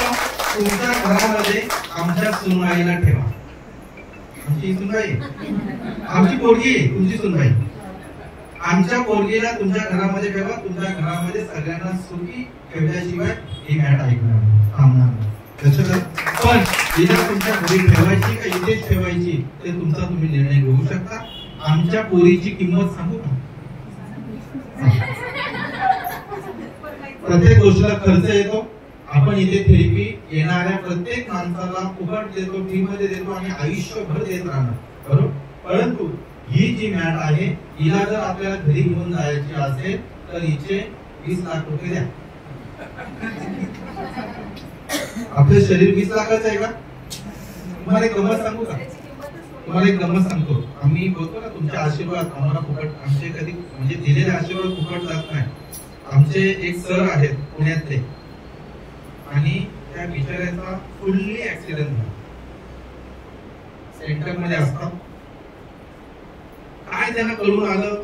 तुमच्या घरामध्ये आमच्या सुनबाईला ठेवा. आमची सुनबाई, आमची पोरगी आहे, तुमची सुनबाई. आमच्या पोरगीला तुमच्या घरामध्ये ठेवा. तुमच्या घरामध्ये सगळ्यांना सुखी ठेवल्याशिवाय ही मॅट ऐकणार थांबणार. पण हिला तुमच्या घरी ठेवायची का इथेच ठेवायची ते तुमचा तुम्ही निर्णय घेऊ शकता. आमच्या पोरीची किंमत सांगू का? प्रत्येक गोष्टीला खर्च येतो. आपण इथे थेरपी येणाऱ्या प्रत्येक माणसाला फुकट देतो, फ्री मध्ये देतो आणि आयुष्यभर देत राहणार बरोबर. परंतु ही जी मॅट आहे हिला जर आपल्याला घरी घेऊन जायची असेल तर हिचे 20 लाख रुपये द्या. आपलं शरीर 20 लाखाचं आहे का? तुम्हाला एक गंमत सांगू का? तुम्हाला एक गंमत सांगतो. आम्ही बोलतो ना तुमचे आशीर्वाद आम्हाला फुकट, आमचे कधी म्हणजे दिलेले आशीर्वाद फुकट जात नाही. आमचे एक सर आहेत पुण्यातले आणि त्या बिचाऱ्याचा फुल्ली ऍक्सिडेंट झाला. सेंटर मध्ये असतात. काय त्यांना कळून आलं,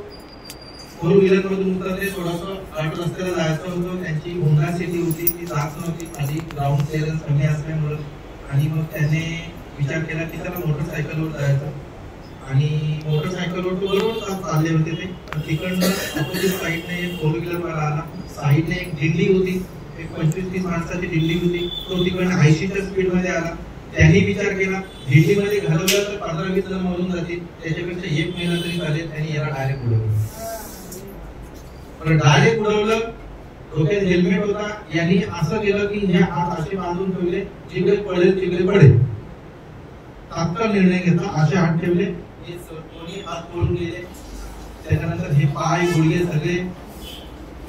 4 व्हीलर मधून उतरले, थोडंसं आठ रस्त्याला जायचं होतं. त्यांची होंडा सिटी होती, ती जात नव्हती खाली, ग्राउंड क्लिअरन्स कमी असल्यामुळे. आणि मग त्याने विचार केला की त्याला मोटरसायकलवर जायचं. आणि मोटरसायकलवर तो बरोबर चालले होते ते. तिकडनं अपोजिट साईडने एक 4 व्हीलर वाला आला. साईडने एक दिंडी होती, एक 25-30 माणसाची दिंडी होती. तो तिकडनं 80च्या स्पीड मध्ये आला. त्यांनी विचार केला दिंडीमध्ये घालवलं तर 15-20 जण मरून जातील, त्याच्यापेक्षा 1 महिना तरी चालेल. त्यांनी याला डायरेक्ट उडवलं. डायरेक्ट उडवलं. डोक्यात हेल्मेट होता. यांनी असं केलं की हे हात असे बांधून ठेवले, जिकडे पडेल तिकडे पडेल. तात्काळ निर्णय घेतला, असे हात ठेवले, हे दोन्ही हात पळून गेले. त्याच्यानंतर हे पाय गुडघे सगळे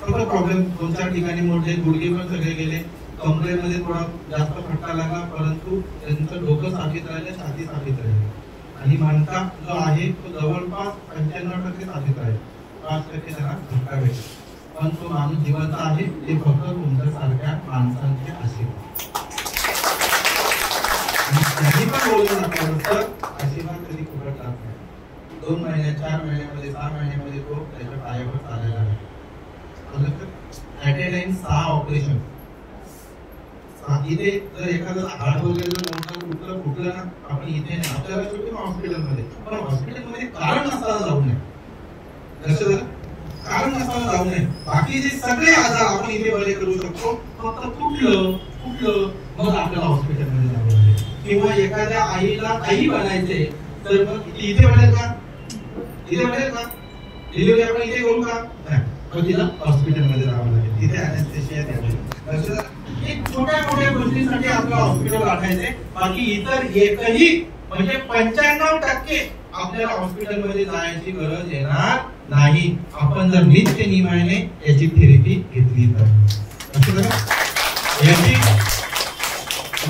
सगळं प्रॉब्लेम 2-4 ठिकाणी मोडले. गुडघे पण सगळे गेले. कमरेमध्ये थोडा जास्त फटका लागला, परंतु त्यांचं डोकं साबीत राहिले, छाती साबीत राहिली. आणि मणका जो आहे तो जवळपास 95% साबीत राहील. 5% त्यांना धक्का भेटला. पण तो माणूस जिवंत आहे ते फक्त तुमच्यासारख्या माणसांचे आशीर्वाद. त्यांनी पण बोलून आपल्याला तर आशीर्वाद कधी फुकट जात नाही. 2 महिन्यात, 4 महिन्यामध्ये, 6 महिन्यामध्ये तो त्याच्या पायावर चालायला लागला. At A time 6 operation. इथे जर एखादं हाड वगैरे फुटलं ना, आपण इथे नाही, आपल्याला शेवटी हॉस्पिटलमध्ये. पण हॉस्पिटलमध्ये कारण नसताना जाऊ नये. लक्षात आलं, कारण नसताना जाऊ नये. बाकीचे सगळे आजार आपण इथे बरे करू शकतो. फक्त कुठलं मग आपल्याला हॉस्पिटलमध्ये जावं लागेल. किंवा एखाद्या आईला आई बनायचे तर मग इथे बनेल का? इथे बनेल का? डिलिव्हरी आपण इथे करू का? मग तिला हॉस्पिटलमध्ये जावं लागेल. तिथे अॅनेस्थेशिया द्यावी. लक्षात आलं, एक छोट्या गोष्टींसाठी आपलं हॉस्पिटल गाठायचे. बाकी इतर एकही म्हणजे 95% आपल्याला हॉस्पिटलमध्ये जायची गरज येणार नाही, आपण जर नित्य नियमाने याची थेरपी घेतली तर. याची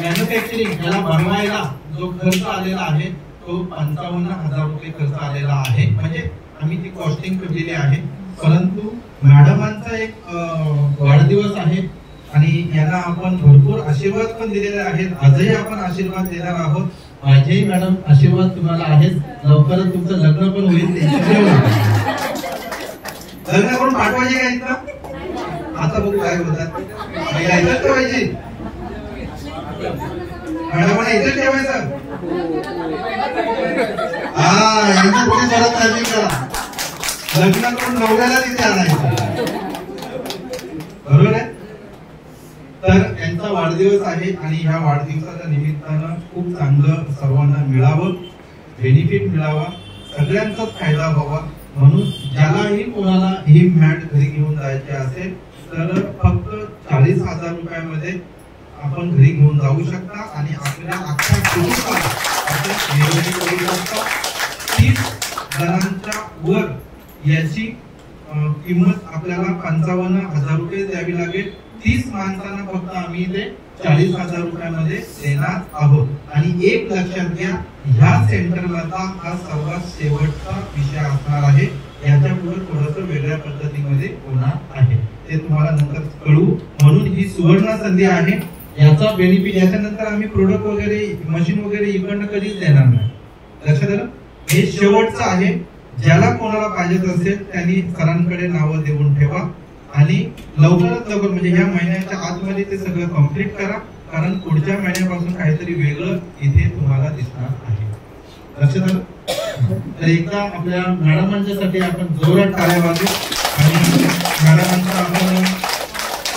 मॅन्युफॅक्चरिंग याला बनवायला जो खर्च आलेला आहे तो 55,000 रुपये खर्च आलेला आहे, म्हणजे आम्ही ती कॉस्टिंग केलेली आहे. परंतु मॅडमांचा एक वाढदिवस आहे आणि यांना आपण भरपूर आशीर्वाद पण दिलेले आहेत. आजही आपण आशीर्वाद देणार आहोत. माझे मॅडम आशीर्वाद तुम्हाला आहेत. लवकरच तुमचं लग्न पण होईल. लग्न करून पाठवायचे का इथं? आता बघू काय होतात. यायलाच ठेवायची मॅडमांना इथं ठेवायचं. हा यांना तुम्ही जरा काळजी करा. लग्न करून नवऱ्याला तिथे आणायचं, बरोबर आहे. तर यांचा वाढदिवस आहे आणि ह्या वाढदिवसाच्या निमित्तानं खूप चांगलं सर्वांना मिळावं, बेनिफिट मिळावा, सगळ्यांचाच फायदा व्हावा. म्हणून ज्यालाही कोणाला ही मॅट घरी घेऊन जायचे असेल तर फक्त 40,000 रुपयामध्ये आपण घरी घेऊन जाऊ शकता आणि आपल्या अख्ख्या कुटुंबाला आपण निरोगी करू शकता. 30 जणांच्या वर याची किंमत आपल्याला 55,000 रुपये द्यावी लागेल. 30 माणसांना फक्त आम्ही ते 40,000 रुपयामध्ये देणार आहोत. आणि एक लक्षात घ्या, ह्या सेंटरला हा सर्वात शेवटचा विषय असणार आहे. याच्या पुढे थोडस वेगळ्या पद्धतीमध्ये होणार आहे, ते तुम्हाला नंतर कळू. म्हणून ही सुवर्ण संधी आहे. याचा बेनिफिट याच्यानंतर आम्ही प्रोडक्ट वगैरे मशीन वगैरे इकडनं कधीच देणार नाही. लक्षात आलं? हे शेवटचं आहे. ज्याला कोणाला पाहिजे असेल त्यांनी सरांकडे नावं देऊन ठेवा आणि लवकरात लवकर म्हणजे ह्या महिन्याच्या आतमध्ये ते सगळं कम्प्लीट करा, कारण पुढच्या महिन्यापासून काहीतरी वेगळं इथे तुम्हाला दिसणार आहे. लक्षात आलं? तर एकदा आपल्या मॅडमांच्यासाठी आपण जोरात टाळ्या वाजवू आणि मॅडमांचा आपण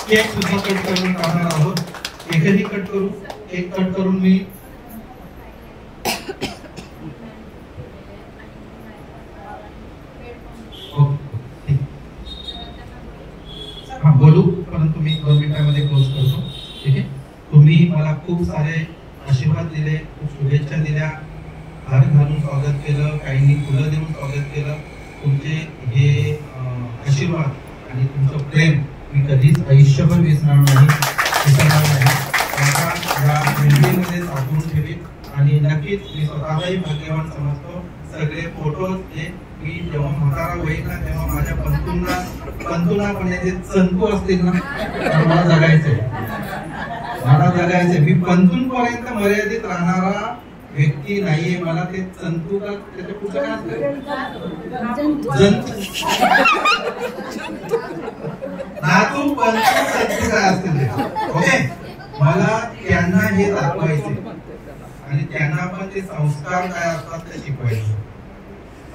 केक सुद्धा कट करून टाकणार आहोत. केकही कट करू. केक कट करून मी बोलू, परंतु मी 2 मिनिटांमध्ये क्लोज करतो. ठीक आहे. तुम्ही मला खूप सारे आशीर्वाद दिले, खूप शुभेच्छा दिल्या, हार घालून स्वागत केलं, काहींनी फुलं देऊन स्वागत केलं. तुमचे हे आशीर्वाद आणि तुमचं प्रेम मी कधीच आयुष्यभर विसरणार नाही. या मेंढीमध्ये साठवून ठेवीन आणि नक्कीच मी स्वतःलाही भाग्यवान समजतो. सगळे फोटोज हे मी जेव्हा म्हातारा होईल ना तेव्हा माझ्या पंतूला पण जे चंतू असतील ना मला जगायचंय, मला जगायचंय. मी पंतून पर्यंत मर्यादित राहणारा व्यक्ती नाहीये. मला ते चंतू का त्याच्या पुढचं काय असतं, जंतू नातू पंतू चंतू काय असतील ते. ओके, मला त्यांना हे दाखवायचे आणि त्यांना पण ते संस्कार काय असतात ते शिकवायचे.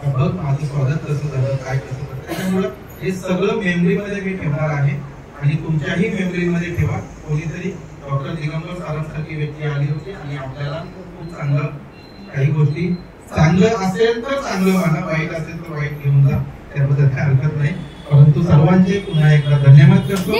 बघ माझं स्वागत कसं झालं, काय कसं झालं. त्याच्यामुळं हे सगळं मेमरीमध्ये मी ठेवणार आहे आणि तुमच्याही मेमरीमध्ये ठेवा. कोणीतरी डॉक्टर दिगंबर सारांसारखी व्यक्ती आली होती आणि आपल्याला खूप चांगलं काही गोष्टी, चांगलं असेल तर चांगलं म्हणा, वाईट असेल तर वाईट घेऊन जा, त्याबद्दल काही हरकत नाही. परंतु सर्वांचे पुन्हा एकदा धन्यवाद करतो.